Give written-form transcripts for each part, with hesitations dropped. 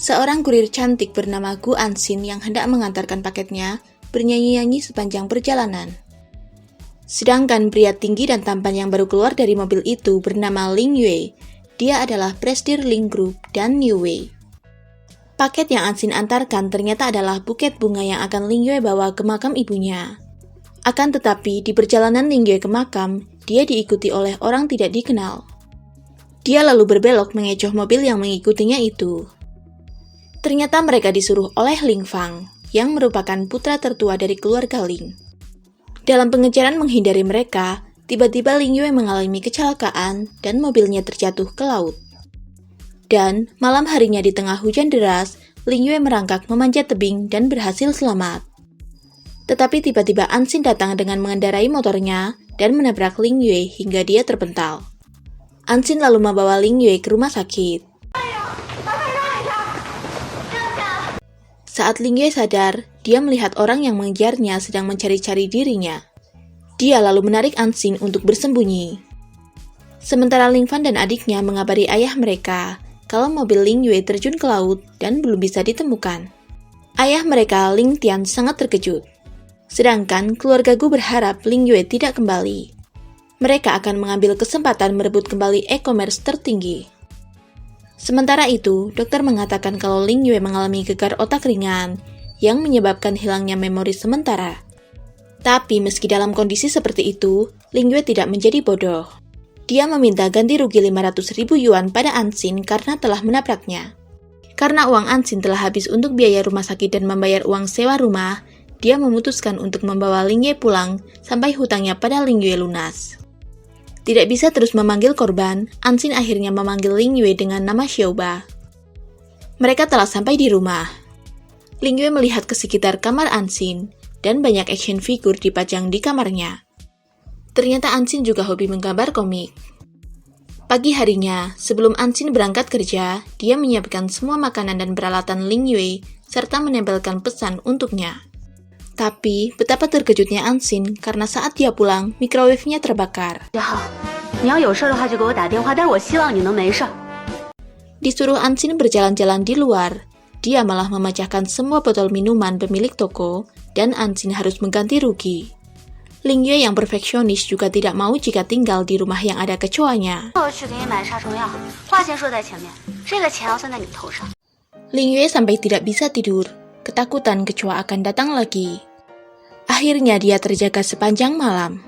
Seorang kurir cantik bernama Gu Anxin yang hendak mengantarkan paketnya bernyanyi-nyanyi sepanjang perjalanan. Sedangkan pria tinggi dan tampan yang baru keluar dari mobil itu bernama Ling Yue. Dia adalah presidir Ling Group dan New Way. Paket yang Anxin antarkan ternyata adalah buket bunga yang akan Ling Yue bawa ke makam ibunya. Akan tetapi di perjalanan Ling Yue ke makam, dia diikuti oleh orang tidak dikenal. Dia lalu berbelok mengecoh mobil yang mengikutinya itu. Ternyata mereka disuruh oleh Ling Fang, yang merupakan putra tertua dari keluarga Ling. Dalam pengejaran menghindari mereka, tiba-tiba Ling Yue mengalami kecelakaan dan mobilnya terjatuh ke laut. Dan malam harinya di tengah hujan deras, Ling Yue merangkak memanjat tebing dan berhasil selamat. Tetapi tiba-tiba Anxin datang dengan mengendarai motornya dan menabrak Ling Yue hingga dia terpental. Anxin lalu membawa Ling Yue ke rumah sakit. Saat Ling Yue sadar, dia melihat orang yang mengejarnya sedang mencari-cari dirinya. Dia lalu menarik Anxin untuk bersembunyi. Sementara Ling Fan dan adiknya mengabari ayah mereka kalau mobil Ling Yue terjun ke laut dan belum bisa ditemukan. Ayah mereka, Ling Tian, sangat terkejut. Sedangkan keluarga Gu berharap Ling Yue tidak kembali. Mereka akan mengambil kesempatan merebut kembali e-commerce tertinggi. Sementara itu, dokter mengatakan kalau Ling Yue mengalami gegar otak ringan yang menyebabkan hilangnya memori sementara. Tapi meski dalam kondisi seperti itu, Ling Yue tidak menjadi bodoh. Dia meminta ganti rugi 500.000 yuan pada Anxin karena telah menabraknya. Karena uang Anxin telah habis untuk biaya rumah sakit dan membayar uang sewa rumah, dia memutuskan untuk membawa Ling Yue pulang sampai hutangnya pada Ling Yue lunas. Tidak bisa terus memanggil korban, Anxin akhirnya memanggil Ling Yue dengan nama Xiaoba. Mereka telah sampai di rumah. Ling Yue melihat ke sekitar kamar Anxin, dan banyak action figure dipajang di kamarnya. Ternyata Anxin juga hobi menggambar komik. Pagi harinya, sebelum Anxin berangkat kerja, dia menyiapkan semua makanan dan peralatan Ling Yue, serta menempelkan pesan untuknya. Tapi, betapa terkejutnya Anxin karena saat dia pulang, microwave-nya terbakar. Disuruh Anxin berjalan-jalan di luar, dia malah memecahkan semua botol minuman pemilik toko, dan Anxin harus mengganti rugi. Ling Yue yang perfeksionis juga tidak mau jika tinggal di rumah yang ada kecoanya. Ling Yue sampai tidak bisa tidur. Ketakutan kecoa akan datang lagi. Akhirnya dia terjaga sepanjang malam.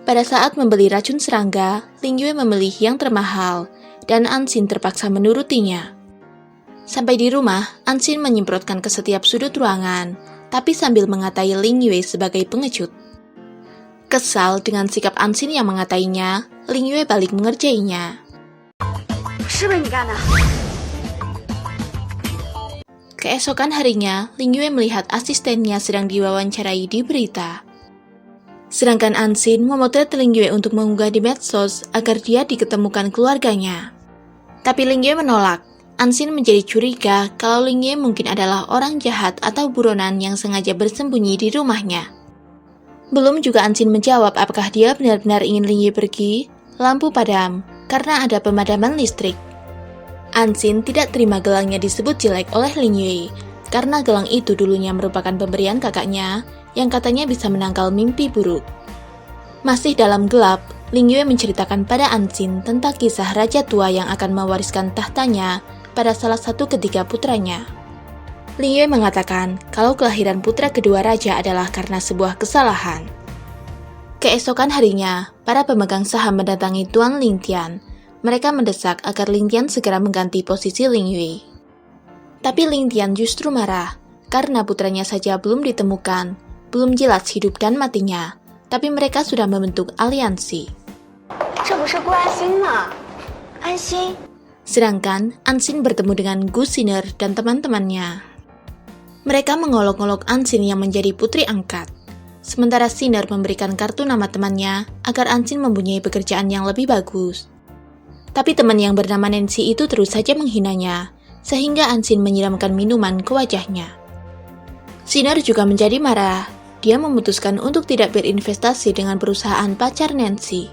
Pada saat membeli racun serangga, Ling Yue memilih yang termahal, dan Anxin terpaksa menurutinya. Sampai di rumah, Anxin menyemprotkan ke setiap sudut ruangan, tapi sambil mengatai Ling Yue sebagai pengecut. Kesal dengan sikap Anxin yang mengatainya, Ling Yue balik mengerjainya. Keesokan harinya, Ling Yue melihat asistennya sedang diwawancarai di berita. Sedangkan Anxin memotret Ling Yue untuk mengunggah di medsos agar dia diketemukan keluarganya. Tapi Ling Yue menolak. Anxin menjadi curiga kalau Ling Yue mungkin adalah orang jahat atau buronan yang sengaja bersembunyi di rumahnya. Belum juga Anxin menjawab apakah dia benar-benar ingin Ling Yue pergi, lampu padam karena ada pemadaman listrik. Anxin tidak terima gelangnya disebut jelek oleh Ling Yue, karena gelang itu dulunya merupakan pemberian kakaknya yang katanya bisa menangkal mimpi buruk. Masih dalam gelap, Ling Yue menceritakan pada Anxin tentang kisah raja tua yang akan mewariskan tahtanya pada salah satu ketiga putranya. Ling Yue mengatakan kalau kelahiran putra kedua raja adalah karena sebuah kesalahan. Keesokan harinya, para pemegang saham mendatangi Tuan Ling Tian. Mereka mendesak agar Ling Tian segera mengganti posisi Ling Yue. Tapi Ling Tian justru marah, karena putranya saja belum ditemukan, belum jelas hidup dan matinya, tapi mereka sudah membentuk aliansi. Sedangkan Anxin bertemu dengan Gu Xiner dan teman-temannya. Mereka mengolok-olok Anxin yang menjadi putri angkat. Sementara Xiner memberikan kartu nama temannya agar Anxin mempunyai pekerjaan yang lebih bagus. Tapi teman yang bernama Nancy itu terus saja menghinanya, sehingga Anxin menyiramkan minuman ke wajahnya. Xiner juga menjadi marah. Dia memutuskan untuk tidak berinvestasi dengan perusahaan pacar Nancy.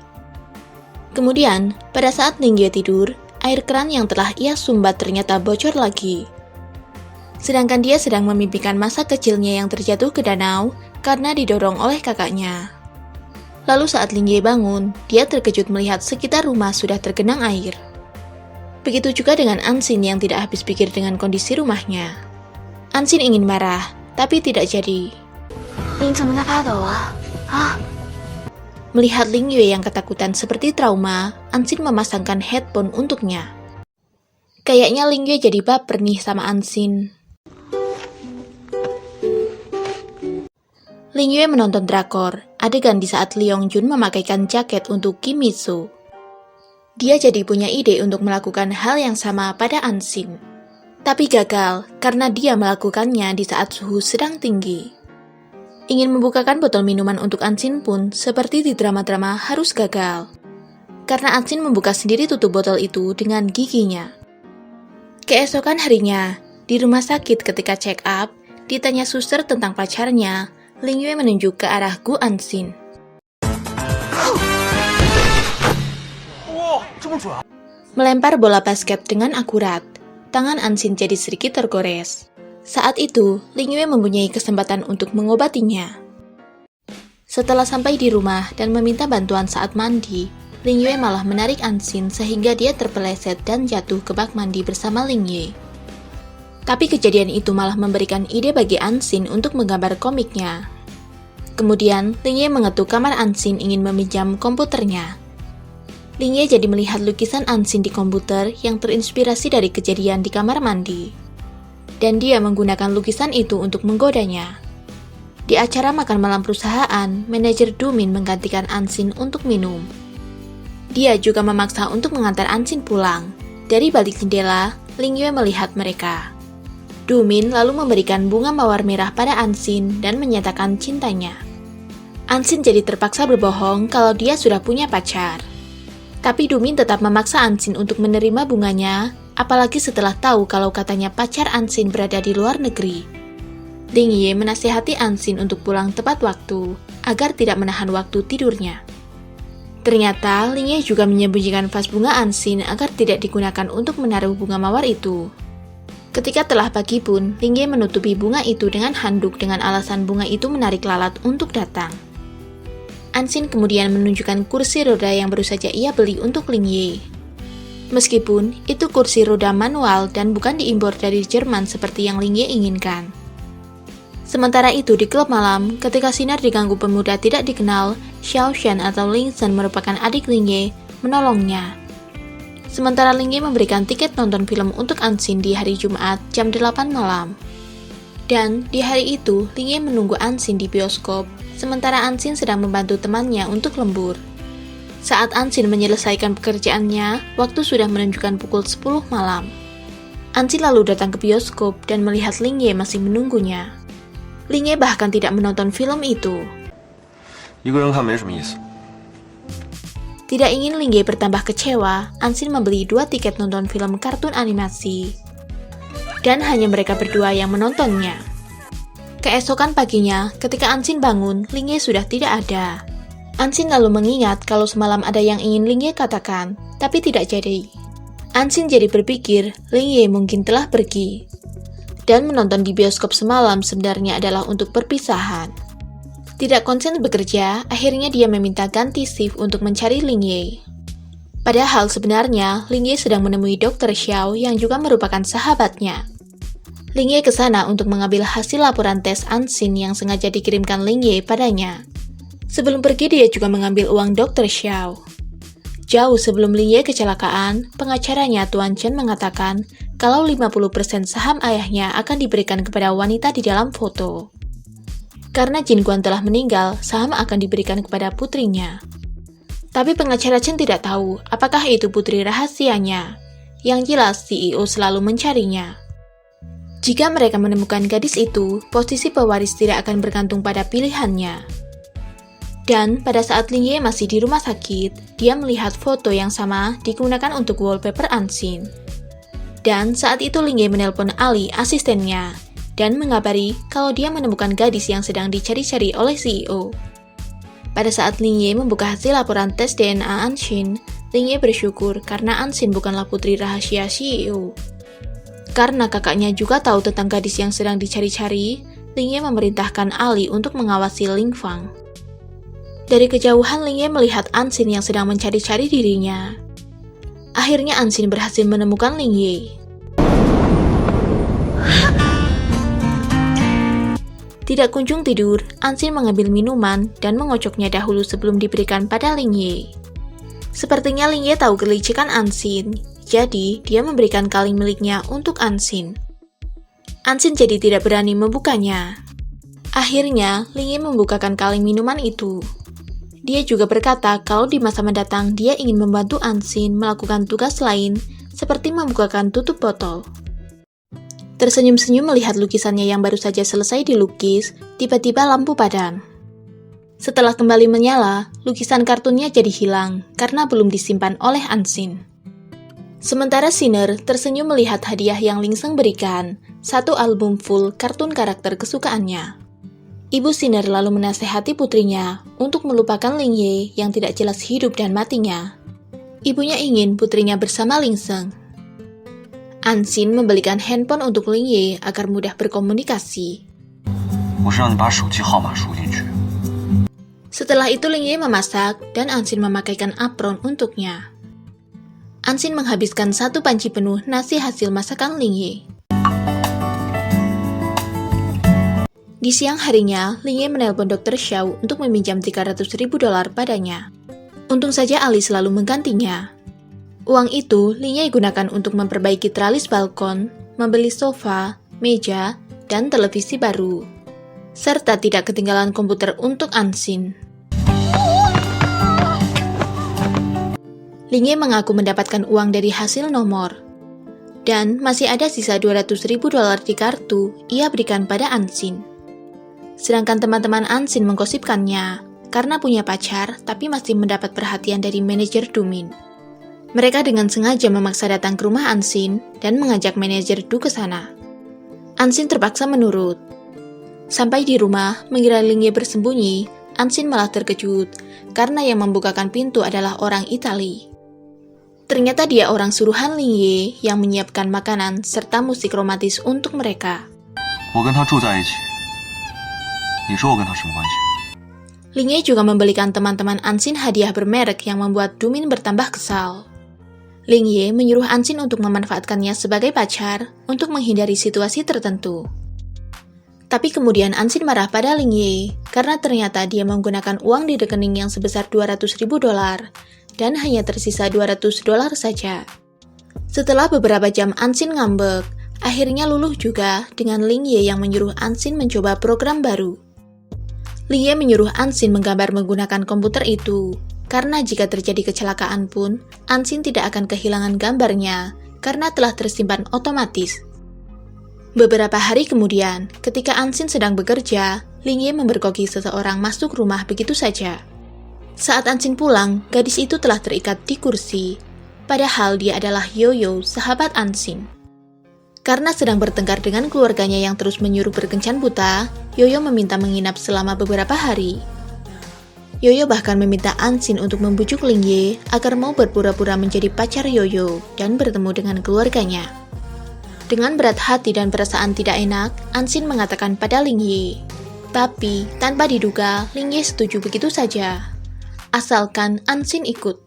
Kemudian, pada saat Ling Yue tidur, air keran yang telah ia sumbat ternyata bocor lagi. Sedangkan dia sedang memimpikan masa kecilnya yang terjatuh ke danau karena didorong oleh kakaknya. Lalu saat Lingye bangun, dia terkejut melihat sekitar rumah sudah tergenang air. Begitu juga dengan Ansin yang tidak habis pikir dengan kondisi rumahnya. Ansin ingin marah, tapi tidak jadi. Melihat Lingyue yang ketakutan seperti trauma, Ansin memasangkan headphone untuknya. Kayaknya Lingyue jadi baper nih sama Ansin. Lingyue menonton drakor, adegan di saat Lee Yong Jun memakaikan jaket untuk Kim Mi-soo. Dia jadi punya ide untuk melakukan hal yang sama pada Ansin. Tapi gagal karena dia melakukannya di saat suhu sedang tinggi. Ingin membukakan botol minuman untuk Ansin pun seperti di drama-drama harus gagal. Karena Ansin membuka sendiri tutup botol itu dengan giginya. Keesokan harinya, di rumah sakit ketika check up, ditanya suster tentang pacarnya, Lingyue menunjuk ke arah Gu Ansin. Melempar bola basket dengan akurat, tangan Ansin jadi sedikit tergores. Saat itu, Lingyue mempunyai kesempatan untuk mengobatinya. Setelah sampai di rumah dan meminta bantuan saat mandi, Lingyue malah menarik Ansin sehingga dia terpeleset dan jatuh ke bak mandi bersama Lingyue. Tapi kejadian itu malah memberikan ide bagi Ansin untuk menggambar komiknya. Kemudian, Lingyue mengetuk kamar Ansin ingin meminjam komputernya. Lingyue jadi melihat lukisan Ansin di komputer yang terinspirasi dari kejadian di kamar mandi. Dan dia menggunakan lukisan itu untuk menggodanya. Di acara makan malam perusahaan, manajer Dumin menggantikan Ansin untuk minum. Dia juga memaksa untuk mengantar Ansin pulang. Dari balik jendela, Lingyue melihat mereka. Dumin lalu memberikan bunga mawar merah pada Ansin dan menyatakan cintanya. Ansin jadi terpaksa berbohong kalau dia sudah punya pacar. Tapi Dumin tetap memaksa Ansin untuk menerima bunganya, apalagi setelah tahu kalau katanya pacar Ansin berada di luar negeri. Lingyue menasihati Ansin untuk pulang tepat waktu, agar tidak menahan waktu tidurnya. Ternyata, Lingyue juga menyembunyikan vas bunga Ansin agar tidak digunakan untuk menaruh bunga mawar itu. Ketika telah pagi pun, Lingyue menutupi bunga itu dengan handuk dengan alasan bunga itu menarik lalat untuk datang. Ansin kemudian menunjukkan kursi roda yang baru saja ia beli untuk Lingyue. Meskipun itu kursi roda manual dan bukan diimpor dari Jerman seperti yang Lingyue inginkan. Sementara itu di klub malam, ketika sinar diganggu pemuda tidak dikenal, Xiao Shan atau Ling Shen merupakan adik Lingyue, menolongnya. Sementara Lingyue memberikan tiket nonton film untuk Ansin di hari Jumat jam 8 malam. Dan di hari itu, Lingyue menunggu Ansin di bioskop, sementara Ansin sedang membantu temannya untuk lembur. Saat Ansin menyelesaikan pekerjaannya, waktu sudah menunjukkan pukul 10 malam. Ansin lalu datang ke bioskop dan melihat Lingyue masih menunggunya. Lingyue bahkan tidak menonton film itu. Tidak ingin Lingyue bertambah kecewa, Ansin membeli 2 tiket nonton film kartun animasi. Dan hanya mereka berdua yang menontonnya. Keesokan paginya, ketika Ansin bangun, Lingyue sudah tidak ada. Ansin lalu mengingat kalau semalam ada yang ingin Lingyue katakan, tapi tidak jadi. Ansin jadi berpikir Lingyue mungkin telah pergi. Dan menonton di bioskop semalam sebenarnya adalah untuk perpisahan. Tidak konsen bekerja, akhirnya dia meminta ganti shift untuk mencari Lingyue. Padahal sebenarnya Lingyue sedang menemui Dr. Xiao yang juga merupakan sahabatnya. Lingyue ke sana untuk mengambil hasil laporan tes Ansin yang sengaja dikirimkan Lingyue padanya. Sebelum pergi dia juga mengambil uang Dr. Xiao. Jauh sebelum Lingyue kecelakaan, pengacaranya Tuan Chen mengatakan kalau 50% saham ayahnya akan diberikan kepada wanita di dalam foto. Karena Jin Guan telah meninggal, saham akan diberikan kepada putrinya. Tapi pengacara Chen tidak tahu apakah itu putri rahasianya. Yang jelas CEO selalu mencarinya. Jika mereka menemukan gadis itu, posisi pewaris tidak akan bergantung pada pilihannya. Dan pada saat Lingyue masih di rumah sakit, dia melihat foto yang sama digunakan untuk wallpaper Ansin. Dan saat itu Lingyue menelpon Ali, asistennya, dan mengabari kalau dia menemukan gadis yang sedang dicari-cari oleh CEO. Pada saat Lingyue membuka hasil laporan tes DNA Ansin, Ling Ye bersyukur karena Anxin bukanlah putri rahasia CEO. Karena kakaknya juga tahu tentang gadis yang sedang dicari-cari, Ling Ye memerintahkan Ali untuk mengawasi Ling Fang. Dari kejauhan Ling Ye melihat Anxin yang sedang mencari-cari dirinya. Akhirnya Anxin berhasil menemukan Ling Ye. Tidak kunjung tidur, Anxin mengambil minuman dan mengocoknya dahulu sebelum diberikan pada Ling Ye. Sepertinya Ling Ye tahu kelicikan Anxin, jadi dia memberikan kaleng miliknya untuk Anxin. Anxin jadi tidak berani membukanya. Akhirnya, Ling Ye membukakan kaleng minuman itu. Dia juga berkata kalau di masa mendatang dia ingin membantu Anxin melakukan tugas lain seperti membukakan tutup botol. Tersenyum-senyum melihat lukisannya yang baru saja selesai dilukis, tiba-tiba lampu padam. Setelah kembali menyala, lukisan kartunnya jadi hilang karena belum disimpan oleh Anxin. Sementara Sinner tersenyum melihat hadiah yang Ling Seng berikan, satu album full kartun karakter kesukaannya. Ibu Sinner lalu menasehati putrinya untuk melupakan Ling Ye yang tidak jelas hidup dan matinya. Ibunya ingin putrinya bersama Ling Seng. Anxin membelikan handphone untuk Ling Ye agar mudah berkomunikasi. Setelah itu Ling Ye memasak dan Anxin memakaikan apron untuknya. Anxin menghabiskan satu panci penuh nasi hasil masakan Ling Ye. Di siang harinya, Ling Ye menelpon Dr. Xiao untuk meminjam $300.000 padanya. Untung saja Ali selalu menggantinya. Uang itu Ling Ye gunakan untuk memperbaiki tralis balkon, membeli sofa, meja, dan televisi baru. Serta tidak ketinggalan komputer untuk Anxin. Ling Ye mengaku mendapatkan uang dari hasil nomor. Dan masih ada sisa $200.000 di kartu ia berikan pada Anxin. Sedangkan teman-teman Anxin menggosipkannya karena punya pacar tapi masih mendapat perhatian dari manajer Dumin. Mereka dengan sengaja memaksa datang ke rumah Anxin dan mengajak manajer Du ke sana. Anxin terpaksa menurut. Sampai di rumah, mengira Ling Ye bersembunyi, Anxin malah terkejut karena yang membukakan pintu adalah orang Itali. Ternyata dia orang suruhan Ling Ye yang menyiapkan makanan serta musik romantis untuk mereka. Ling Ye juga membelikan teman-teman Anxin hadiah bermerek yang membuat Dumin bertambah kesal. Ling Ye menyuruh Anxin untuk memanfaatkannya sebagai pacar untuk menghindari situasi tertentu. Tapi kemudian Anxin marah pada Ling Ye karena ternyata dia menggunakan uang di rekening yang sebesar $200.000 dan hanya tersisa $200 saja. Setelah beberapa jam Anxin ngambek, akhirnya luluh juga dengan Ling Ye yang menyuruh Anxin mencoba program baru. Ling Ye menyuruh Anxin menggambar menggunakan komputer itu, karena jika terjadi kecelakaan pun, Anxin tidak akan kehilangan gambarnya karena telah tersimpan otomatis. Beberapa hari kemudian, ketika Anxin sedang bekerja, Ling Ye memergoki seseorang masuk rumah begitu saja. Saat Anxin pulang, gadis itu telah terikat di kursi, padahal dia adalah Yoyo, sahabat Anxin. Karena sedang bertengkar dengan keluarganya yang terus menyuruh berkencan buta, Yoyo meminta menginap selama beberapa hari. Yoyo bahkan meminta Anxin untuk membujuk Ling Ye agar mau berpura-pura menjadi pacar Yoyo dan bertemu dengan keluarganya. Dengan berat hati dan perasaan tidak enak, Anxin mengatakan pada Ling Ye. Tapi, tanpa diduga, Ling Ye setuju begitu saja. Asalkan Anxin ikut.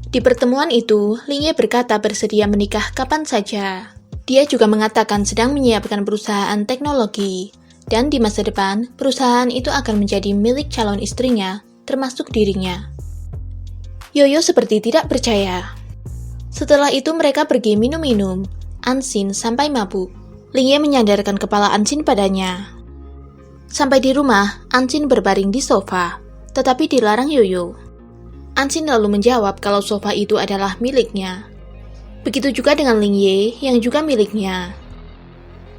Di pertemuan itu, Ling Ye berkata bersedia menikah kapan saja. Dia juga mengatakan sedang menyiapkan perusahaan teknologi, dan di masa depan, perusahaan itu akan menjadi milik calon istrinya, termasuk dirinya. Yoyo seperti tidak percaya. Setelah itu mereka pergi minum-minum, Anxin sampai mabuk. Ling Ye menyandarkan kepala Anxin padanya. Sampai di rumah, Anxin berbaring di sofa, tetapi dilarang Yoyo. Anxin lalu menjawab kalau sofa itu adalah miliknya. Begitu juga dengan Ling Ye yang juga miliknya.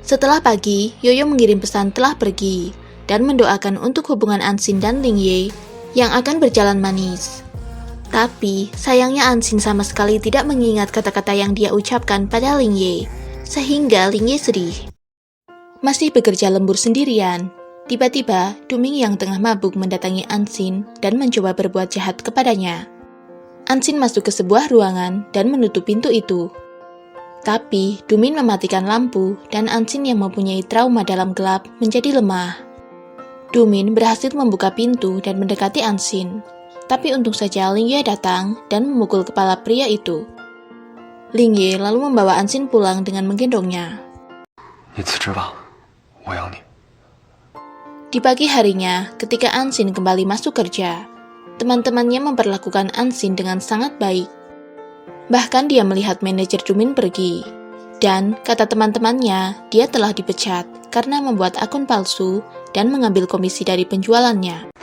Setelah pagi, Yoyo mengirim pesan telah pergi dan mendoakan untuk hubungan Anxin dan Ling Ye yang akan berjalan manis. Tapi, sayangnya Anxin sama sekali tidak mengingat kata-kata yang dia ucapkan pada Ling Ye, sehingga Ling Ye sedih. Masih bekerja lembur sendirian, tiba-tiba Duming yang tengah mabuk mendatangi Anxin dan mencoba berbuat jahat kepadanya. Ansin masuk ke sebuah ruangan dan menutup pintu itu. Tapi, Dumin mematikan lampu dan Ansin yang mempunyai trauma dalam gelap menjadi lemah. Dumin berhasil membuka pintu dan mendekati Ansin. Tapi untung saja Ling Yue datang dan memukul kepala pria itu. Ling Yue lalu membawa Ansin pulang dengan menggendongnya. Di pagi harinya, ketika Ansin kembali masuk kerja, teman-temannya memperlakukan Ansin dengan sangat baik. Bahkan dia melihat manajer Dumin pergi. Dan, kata teman-temannya, dia telah dipecat karena membuat akun palsu dan mengambil komisi dari penjualannya.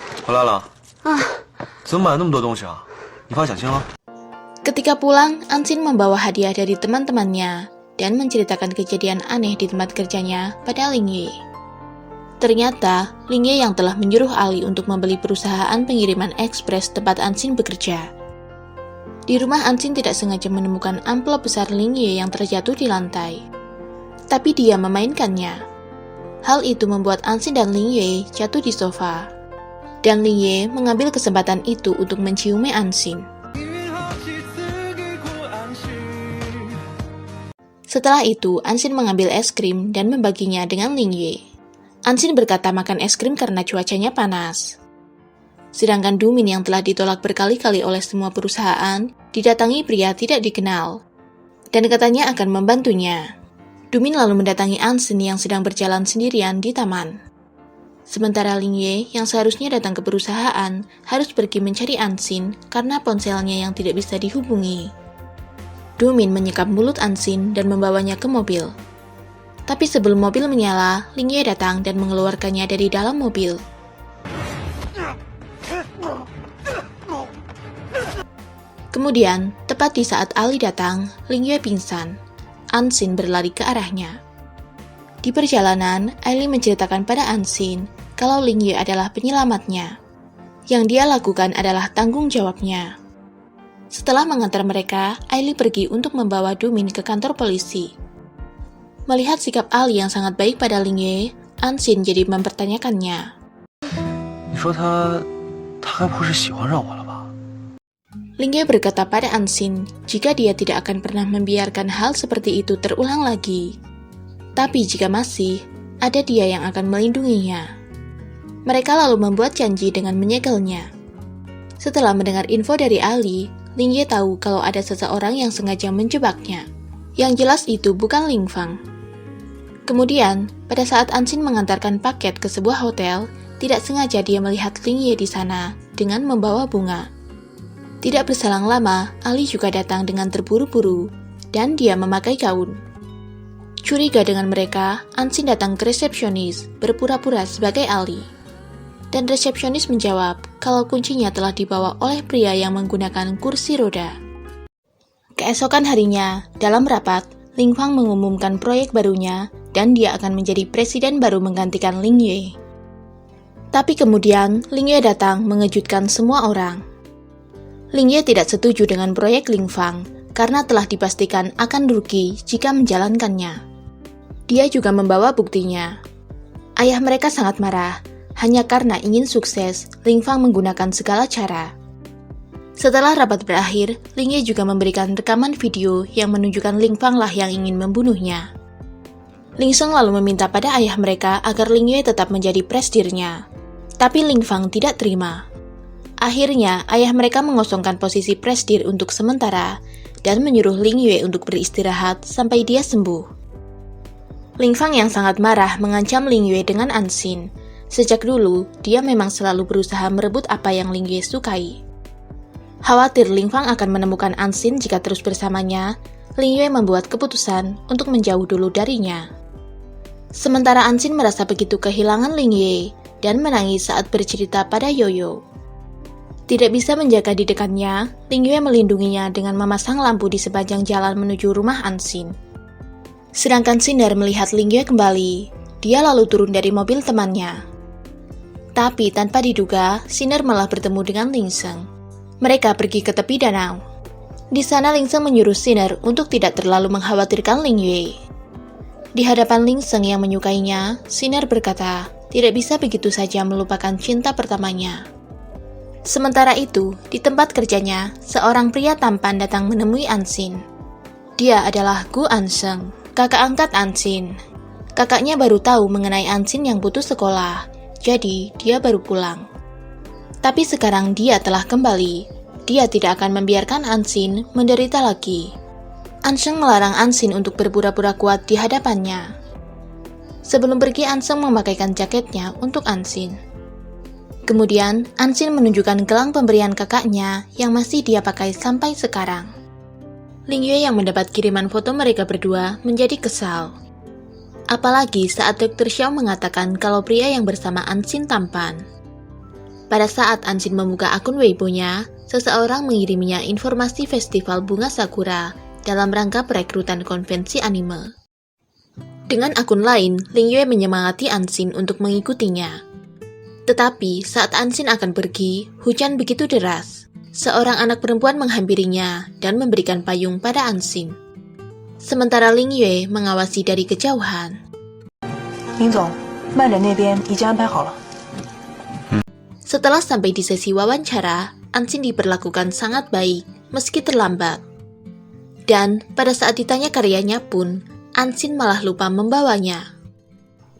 Ketika pulang, Ansin membawa hadiah dari teman-temannya dan menceritakan kejadian aneh di tempat kerjanya pada Ling Yue. Ternyata, Ling Yue yang telah menyuruh Ali untuk membeli perusahaan pengiriman ekspres tempat Ansin bekerja. Di rumah Ansin tidak sengaja menemukan amplop besar Ling Yue yang terjatuh di lantai. Tapi dia memainkannya. Hal itu membuat Ansin dan Ling Yue jatuh di sofa. Dan Ling Yue mengambil kesempatan itu untuk menciumi Ansin. Setelah itu, Ansin mengambil es krim dan membaginya dengan Ling Yue. Ansin berkata makan es krim karena cuacanya panas. Sedangkan Dumin yang telah ditolak berkali-kali oleh semua perusahaan, didatangi pria tidak dikenal. Dan katanya akan membantunya. Dumin lalu mendatangi Ansin yang sedang berjalan sendirian di taman. Sementara Ling Yue yang seharusnya datang ke perusahaan, harus pergi mencari Ansin karena ponselnya yang tidak bisa dihubungi. Dumin menyekap mulut Ansin dan membawanya ke mobil. Tapi sebelum mobil menyala, Ling Yue datang dan mengeluarkannya dari dalam mobil. Kemudian, tepat di saat Ali datang, Ling Yue pingsan. Ansin berlari ke arahnya. Di perjalanan, Ali menceritakan pada Ansin kalau Ling Yue adalah penyelamatnya. Yang dia lakukan adalah tanggung jawabnya. Setelah mengantar mereka, Ali pergi untuk membawa Dumin ke kantor polisi. Melihat sikap Ali yang sangat baik pada Ling Yue, Ansin jadi mempertanyakannya. Ling Yue berkata pada Ansin jika dia tidak akan pernah membiarkan hal seperti itu terulang lagi. Tapi jika masih, ada dia yang akan melindunginya. Mereka lalu membuat janji dengan menyegelnya. Setelah mendengar info dari Ali, Ling Yue tahu kalau ada seseorang yang sengaja menjebaknya. Yang jelas itu bukan Ling Fang. Kemudian, pada saat Ansin mengantarkan paket ke sebuah hotel, tidak sengaja dia melihat Ling Yue di sana dengan membawa bunga. Tidak berselang lama, Ali juga datang dengan terburu-buru, dan dia memakai gaun. Curiga dengan mereka, Ansin datang ke resepsionis, berpura-pura sebagai Ali. Dan resepsionis menjawab kalau kuncinya telah dibawa oleh pria yang menggunakan kursi roda. Keesokan harinya, dalam rapat, Ling Fang mengumumkan proyek barunya, dan dia akan menjadi presiden baru menggantikan Ling Yue. Tapi kemudian, Ling Yue datang mengejutkan semua orang. Ling Yue tidak setuju dengan proyek Ling Fang karena telah dipastikan akan rugi jika menjalankannya. Dia juga membawa buktinya. Ayah mereka sangat marah, hanya karena ingin sukses, Ling Fang menggunakan segala cara. Setelah rapat berakhir, Ling Yue juga memberikan rekaman video yang menunjukkan Ling Fang lah yang ingin membunuhnya. Ling Sheng lalu meminta pada ayah mereka agar Ling Yue tetap menjadi presidennya. Tapi Ling Fang tidak terima. Akhirnya, ayah mereka mengosongkan posisi presdir untuk sementara dan menyuruh Ling Yue untuk beristirahat sampai dia sembuh. Ling Fang yang sangat marah mengancam Ling Yue dengan Ansin. Sejak dulu, dia memang selalu berusaha merebut apa yang Ling Yue sukai. Khawatir Ling Fang akan menemukan Ansin jika terus bersamanya, Ling Yue membuat keputusan untuk menjauh dulu darinya. Sementara Ansin merasa begitu kehilangan Ling Yue dan menangis saat bercerita pada Yoyo. Tidak bisa menjaga di dekatnya, Ling Yue melindunginya dengan memasang lampu di sepanjang jalan menuju rumah Ansin. Sedangkan Cinder melihat Ling Yue kembali, dia lalu turun dari mobil temannya. Tapi tanpa diduga, Cinder malah bertemu dengan Ling Sheng. Mereka pergi ke tepi danau. Di sana Ling Sheng menyuruh Cinder untuk tidak terlalu mengkhawatirkan Ling Yue. Di hadapan Ling Sheng yang menyukainya, Cinder berkata, tidak bisa begitu saja melupakan cinta pertamanya. Sementara itu, di tempat kerjanya, seorang pria tampan datang menemui Ansin. Dia adalah Gu Anseng, kakak angkat Ansin. Kakaknya baru tahu mengenai Ansin yang putus sekolah, jadi dia baru pulang. Tapi sekarang dia telah kembali. Dia tidak akan membiarkan Ansin menderita lagi. Anseng melarang Ansin untuk berpura-pura kuat di hadapannya. Sebelum pergi, Anseng memakaikan jaketnya untuk Ansin. Kemudian, Ansin menunjukkan gelang pemberian kakaknya yang masih dia pakai sampai sekarang. Ling Yue yang mendapat kiriman foto mereka berdua menjadi kesal. Apalagi saat Dr. Xiao mengatakan kalau pria yang bersama Ansin tampan. Pada saat Ansin membuka akun Weibo-nya, seseorang mengiriminya informasi festival bunga sakura dalam rangka perekrutan konvensi anime. Dengan akun lain, Ling Yue menyemangati Ansin untuk mengikutinya. Tetapi saat Ansin akan pergi, hujan begitu deras. Seorang anak perempuan menghampirinya dan memberikan payung pada Ansin. Sementara Ling Yue mengawasi dari kejauhan. 林总，漫展那边已经安排好了。 Setelah sampai di sesi wawancara, Ansin diperlakukan sangat baik meski terlambat. Dan pada saat ditanya karyanya pun, Ansin malah lupa membawanya.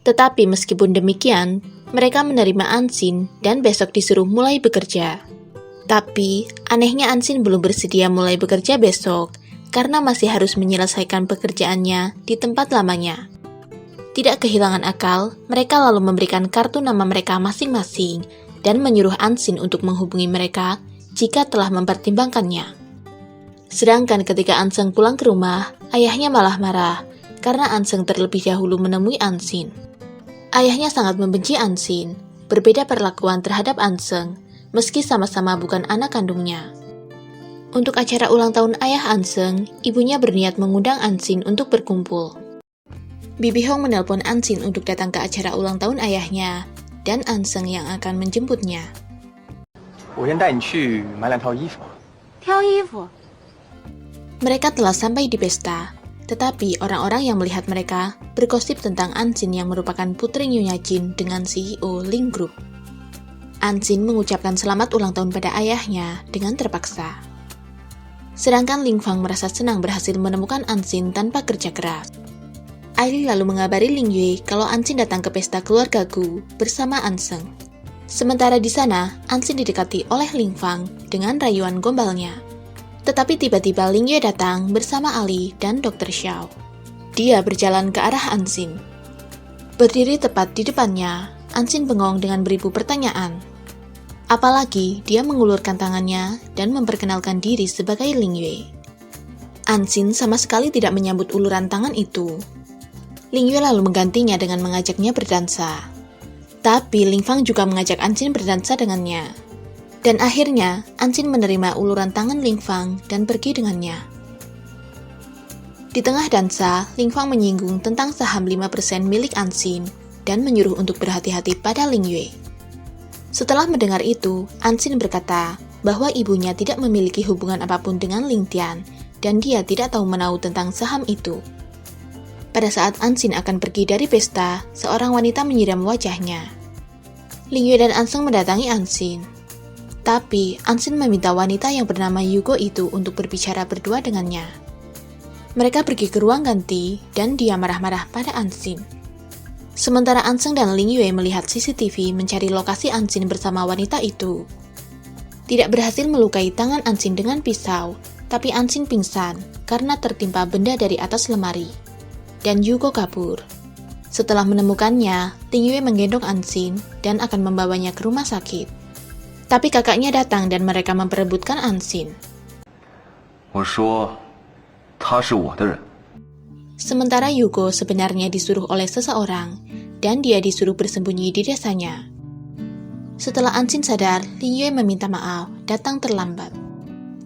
Tetapi meskipun demikian, mereka menerima Ansin dan besok disuruh mulai bekerja. Tapi, anehnya Ansin belum bersedia mulai bekerja besok karena masih harus menyelesaikan pekerjaannya di tempat lamanya. Tidak kehilangan akal, mereka lalu memberikan kartu nama mereka masing-masing dan menyuruh Ansin untuk menghubungi mereka jika telah mempertimbangkannya. Sedangkan ketika Anseng pulang ke rumah, ayahnya malah marah karena Anseng terlebih dahulu menemui Ansin. Ayahnya sangat membenci Ansin, berbeda perlakuan terhadap Anseng, meski sama-sama bukan anak kandungnya. Untuk acara ulang tahun ayah Anseng, ibunya berniat mengundang Ansin untuk berkumpul. Bibi Hong menelpon Ansin untuk datang ke acara ulang tahun ayahnya, dan Anseng yang akan menjemputnya. 我先带你去买2套衣服。挑衣服。 Mereka telah sampai di pesta, tetapi orang-orang yang melihat mereka bergosip tentang Ansin yang merupakan putri Nyonya Jin dengan CEO Ling Group. Ansin mengucapkan selamat ulang tahun pada ayahnya dengan terpaksa. Sedangkan Ling Fang merasa senang berhasil menemukan Ansin tanpa kerja keras. Aili lalu mengabari Ling Yue kalau Ansin datang ke pesta keluarga Gu bersama Anseng. Sementara di sana, Ansin didekati oleh Ling Fang dengan rayuan gombalnya. Tetapi tiba-tiba Ling Yue datang bersama Ali dan Dr. Xiao. Dia berjalan ke arah Ansin. Berdiri tepat di depannya, Ansin bengong dengan beribu pertanyaan. Apalagi dia mengulurkan tangannya dan memperkenalkan diri sebagai Ling Yue. Ansin sama sekali tidak menyambut uluran tangan itu. Ling Yue lalu menggantinya dengan mengajaknya berdansa. Tapi Ling Fang juga mengajak Ansin berdansa dengannya. Dan akhirnya, Ansin menerima uluran tangan Ling Fang dan pergi dengannya. Di tengah dansa, Ling Fang menyinggung tentang saham 5% milik Ansin dan menyuruh untuk berhati-hati pada Ling Yue. Setelah mendengar itu, Ansin berkata bahwa ibunya tidak memiliki hubungan apapun dengan Ling Tian dan dia tidak tahu menahu tentang saham itu. Pada saat Ansin akan pergi dari pesta, seorang wanita menyiram wajahnya. Ling Yue dan Anseng mendatangi Ansin. Tapi, Ansin meminta wanita yang bernama Yugo itu untuk berbicara berdua dengannya. Mereka pergi ke ruang ganti, dan dia marah-marah pada Ansin. Sementara Anseng dan Ling Yue melihat CCTV mencari lokasi Ansin bersama wanita itu. Tidak berhasil melukai tangan Ansin dengan pisau, tapi Ansin pingsan karena tertimpa benda dari atas lemari. Dan Yugo kabur. Setelah menemukannya, Ling Yue menggendong Ansin dan akan membawanya ke rumah sakit. Tapi kakaknya datang dan mereka memperebutkan Ansin. 我说，他是我的人。 Sementara Yugo sebenarnya disuruh oleh seseorang, dan dia disuruh bersembunyi di desanya. Setelah Ansin sadar, Ling Yue meminta maaf, datang terlambat.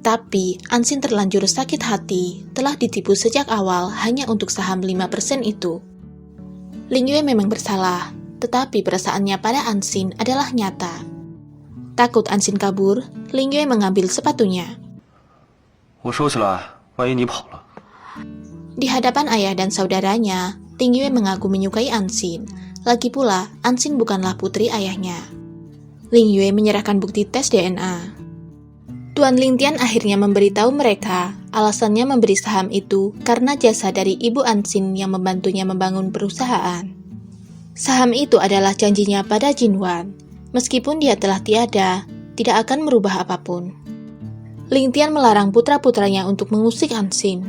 Tapi, Ansin terlanjur sakit hati, telah ditipu sejak awal hanya untuk saham 5% itu. Ling Yue memang bersalah, tetapi perasaannya pada Ansin adalah nyata. Takut Ansin kabur, Ling Yue mengambil sepatunya. 我收起来，万一你跑了。 Di hadapan ayah dan saudaranya, Ling Yue mengaku menyukai Ansin. Lagi pula, Ansin bukanlah putri ayahnya. Ling Yue menyerahkan bukti tes DNA. Tuan Lingtian akhirnya memberitahu mereka alasannya memberi saham itu karena jasa dari Ibu Ansin yang membantunya membangun perusahaan. Saham itu adalah janjinya pada Jinwan. Meskipun dia telah tiada, tidak akan merubah apapun. Lingtian melarang putra-putranya untuk mengusik Ansin.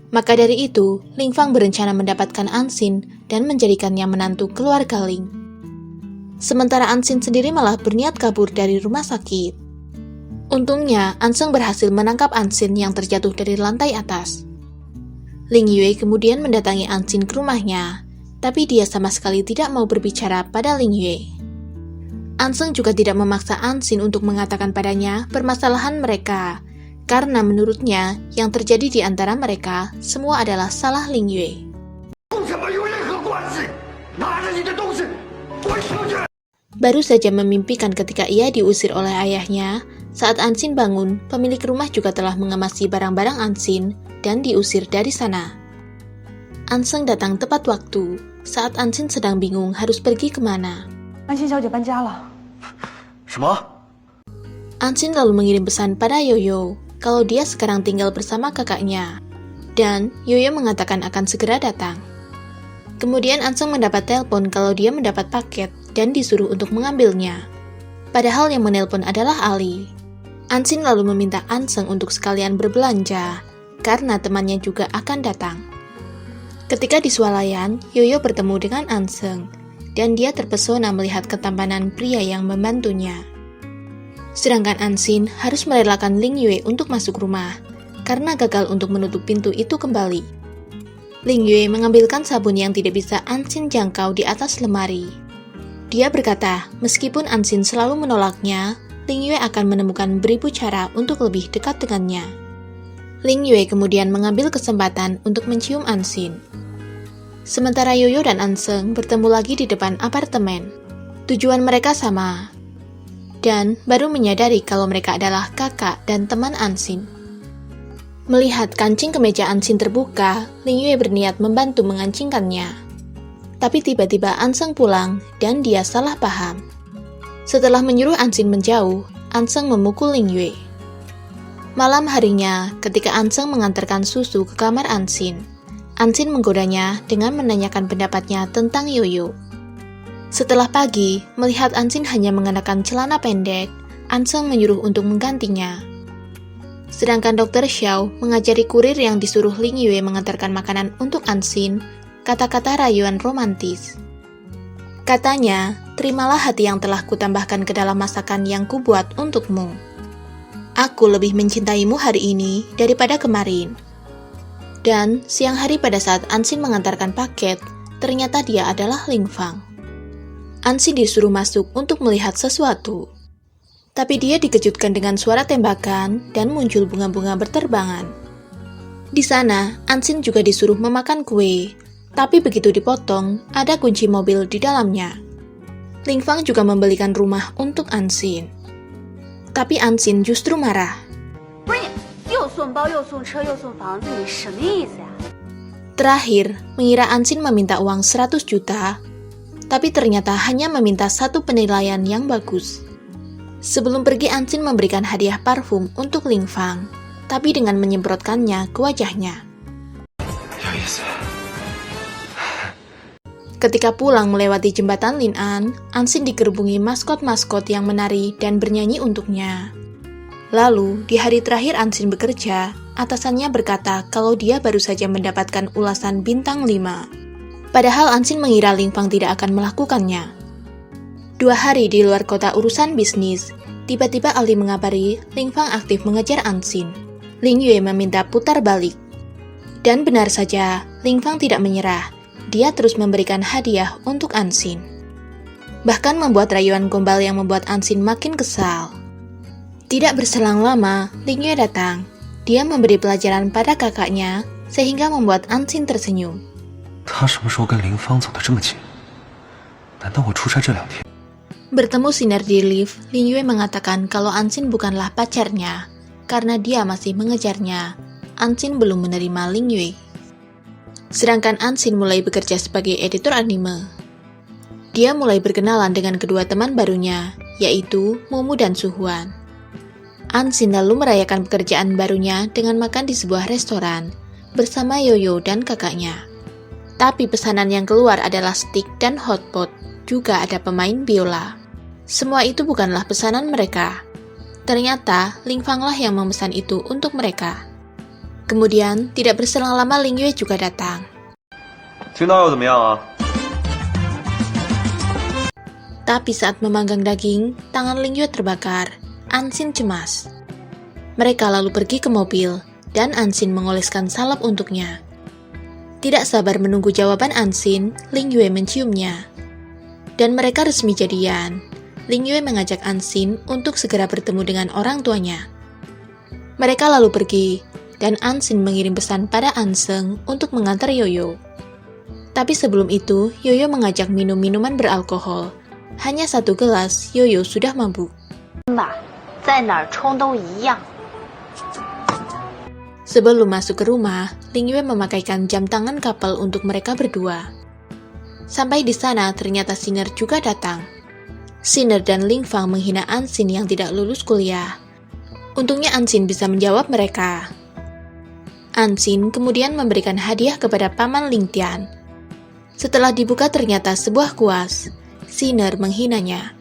Maka dari itu, Ling Fang berencana mendapatkan Ansin dan menjadikannya menantu keluarga Ling. Sementara Ansin sendiri malah berniat kabur dari rumah sakit. Untungnya, Anseng berhasil menangkap Ansin yang terjatuh dari lantai atas. Ling Yue kemudian mendatangi Ansin ke rumahnya, tapi dia sama sekali tidak mau berbicara pada Ling Yue. Anseng juga tidak memaksa Ansin untuk mengatakan padanya permasalahan mereka, karena menurutnya yang terjadi di antara mereka semua adalah salah Ling Yue. Baru saja memimpikan ketika ia diusir oleh ayahnya, saat Ansin bangun, pemilik rumah juga telah mengemasi barang-barang Ansin dan diusir dari sana. Anseng datang tepat waktu, saat Ansin sedang bingung harus pergi kemana. 安心小姐搬家了。什么？ Ansin lalu mengirim pesan pada Yoyo kalau dia sekarang tinggal bersama kakaknya, dan Yoyo mengatakan akan segera datang. Kemudian Anseng mendapat telepon kalau dia mendapat paket dan disuruh untuk mengambilnya. Padahal yang menelpon adalah Ali. Ansin lalu meminta Anseng untuk sekalian berbelanja, karena temannya juga akan datang. Ketika di swalayan, Yoyo bertemu dengan Anseng, dan dia terpesona melihat ketampanan pria yang membantunya. Sedangkan Ansin harus merelakan Ling Yue untuk masuk rumah, karena gagal untuk menutup pintu itu kembali. Ling Yue mengambilkan sabun yang tidak bisa Ansin jangkau di atas lemari. Dia berkata, meskipun Ansin selalu menolaknya, Ling Yue akan menemukan beribu cara untuk lebih dekat dengannya. Ling Yue kemudian mengambil kesempatan untuk mencium Ansin. Sementara Yoyo dan Anseng bertemu lagi di depan apartemen. Tujuan mereka sama, dan baru menyadari kalau mereka adalah kakak dan teman Ansin. Melihat kancing kemeja Ansin terbuka, Ling Yue berniat membantu mengancingkannya. Tapi tiba-tiba Anseng pulang dan dia salah paham. Setelah menyuruh Ansin menjauh, Anseng memukul Ling Yue. Malam harinya, ketika Anseng mengantarkan susu ke kamar Ansin menggodanya dengan menanyakan pendapatnya tentang Yoyo. Setelah pagi, melihat Ansin hanya mengenakan celana pendek, Anseng menyuruh untuk menggantinya. Sedangkan Dr. Xiao mengajari kurir yang disuruh Ling Yue mengantarkan makanan untuk Ansin, kata-kata rayuan romantis. Katanya, terimalah hati yang telah kutambahkan ke dalam masakan yang kubuat untukmu. Aku lebih mencintaimu hari ini daripada kemarin. Dan siang hari pada saat Ansin mengantarkan paket, ternyata dia adalah Ling Fang. Ansin disuruh masuk untuk melihat sesuatu. Tapi dia dikejutkan dengan suara tembakan dan muncul bunga-bunga berterbangan. Di sana, Ansin juga disuruh memakan kue, tapi begitu dipotong, ada kunci mobil di dalamnya. Ling Fang juga membelikan rumah untuk Ansin. Tapi Ansin justru marah. Terakhir, mengira Ansin meminta uang 100 juta, tapi ternyata hanya meminta satu penilaian yang bagus. Sebelum pergi, Ansin memberikan hadiah parfum untuk Ling Fang, tapi dengan menyemprotkannya ke wajahnya. Ketika pulang melewati jembatan Lin An, Ansin dikerubungi maskot-maskot yang menari dan bernyanyi untuknya. Lalu, di hari terakhir Ansin bekerja, atasannya berkata kalau dia baru saja mendapatkan ulasan bintang 5. Padahal Ansin mengira Ling Fang tidak akan melakukannya. 2 hari di luar kota urusan bisnis, tiba-tiba Ali mengabari Ling Fang aktif mengejar Ansin. Ling Yue meminta putar balik. Dan benar saja, Ling Fang tidak menyerah. Dia terus memberikan hadiah untuk Ansin. Bahkan membuat rayuan gombal yang membuat Ansin makin kesal. Tidak berselang lama, Ling Yue datang. Dia memberi pelajaran pada kakaknya, sehingga membuat Ansin tersenyum. 他什么时候跟林芳走得这么近？难道我出差这2天？ Bertemu sinar di lift, Ling Yue mengatakan kalau Ansin bukanlah pacarnya, karena dia masih mengejarnya. Ansin belum menerima Ling Yue. Sedangkan Ansin mulai bekerja sebagai editor anime. Dia mulai berkenalan dengan kedua teman barunya, yaitu Mumu dan Suhuan. Ansin lalu merayakan pekerjaan barunya dengan makan di sebuah restoran bersama Yoyo dan kakaknya. Tapi pesanan yang keluar adalah steak dan hotpot, juga ada pemain biola. Semua itu bukanlah pesanan mereka. Ternyata Lingfang lah yang memesan itu untuk mereka. Kemudian, tidak berselang lama Lingyue juga datang. 听到又怎么样啊？ Tapi saat memanggang daging, tangan Lingyue terbakar. Ansin cemas. Mereka lalu pergi ke mobil, dan Ansin mengoleskan salep untuknya. Tidak sabar menunggu jawaban Ansin, Lingyue menciumnya. Dan mereka resmi jadian. Lingyue mengajak Ansin untuk segera bertemu dengan orang tuanya. Mereka lalu pergi, dan Ansin mengirim pesan pada Anseng untuk mengantar Yoyo. Tapi sebelum itu, Yoyo mengajak minum minuman beralkohol. Hanya 1 gelas, Yoyo sudah mabuk. 在哪儿冲都一样。 Sebelum masuk ke rumah, Lingyue memakaikan jam tangan couple untuk mereka berdua. Sampai di sana, ternyata Sinner juga datang. Sinner dan Lingfang menghina Ansin yang tidak lulus kuliah. Untungnya Ansin bisa menjawab mereka. Ansin kemudian memberikan hadiah kepada paman Lingtian. Setelah dibuka ternyata sebuah kuas. Sinner menghinanya.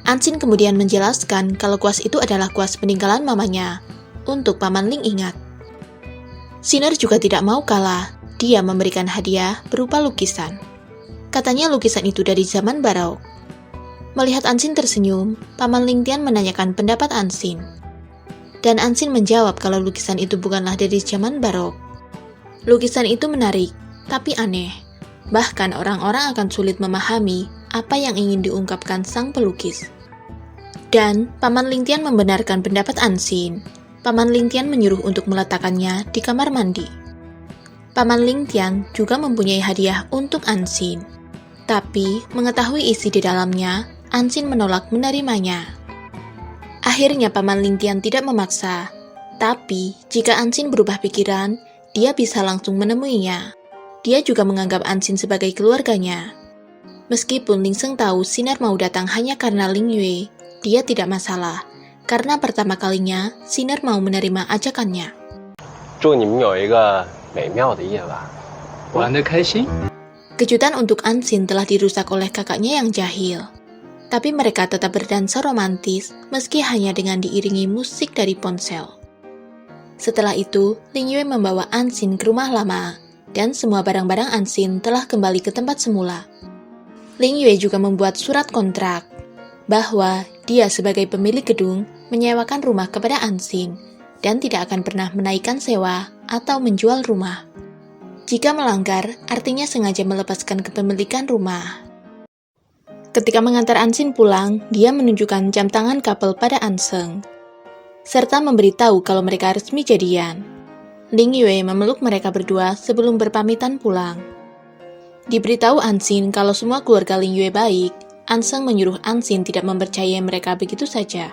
Ansin kemudian menjelaskan kalau kuas itu adalah kuas peninggalan mamanya, untuk Paman Ling ingat. Sinner juga tidak mau kalah, dia memberikan hadiah berupa lukisan. Katanya lukisan itu dari zaman barok. Melihat Ansin tersenyum, Paman Lingtian menanyakan pendapat Ansin. Dan Ansin menjawab kalau lukisan itu bukanlah dari zaman barok. Lukisan itu menarik, tapi aneh. Bahkan orang-orang akan sulit memahami apa yang ingin diungkapkan sang pelukis. Dan Paman Lingtian membenarkan pendapat Ansin. Paman Lingtian menyuruh untuk meletakkannya di kamar mandi. Paman Lingtian juga mempunyai hadiah untuk Ansin. Tapi mengetahui isi di dalamnya, Ansin menolak menerimanya. Akhirnya Paman Lingtian tidak memaksa. Tapi jika Ansin berubah pikiran, dia bisa langsung menemuinya. Dia juga menganggap Ansin sebagai keluarganya. Meskipun Lingseng tahu Sinner mau datang hanya karena Lingyue, dia tidak masalah, karena pertama kalinya Sinner mau menerima ajakannya. 祝你们有一个美妙的夜晚，玩得开心。 Kejutan untuk Ansin telah dirusak oleh kakaknya yang jahil. Tapi mereka tetap berdansa romantis meski hanya dengan diiringi musik dari ponsel. Setelah itu, Lingyue membawa Ansin ke rumah lama, dan semua barang-barang Ansin telah kembali ke tempat semula. Lingyue juga membuat surat kontrak bahwa dia sebagai pemilik gedung menyewakan rumah kepada Ansin dan tidak akan pernah menaikkan sewa atau menjual rumah. Jika melanggar, artinya sengaja melepaskan kepemilikan rumah. Ketika mengantar Ansin pulang, dia menunjukkan jam tangan couple pada Anseng, serta memberitahu kalau mereka resmi jadian. Lingyue memeluk mereka berdua sebelum berpamitan pulang. Diberitahu Ansin kalau semua keluarga Lingyue baik, Anseng menyuruh Ansin tidak mempercayai mereka begitu saja.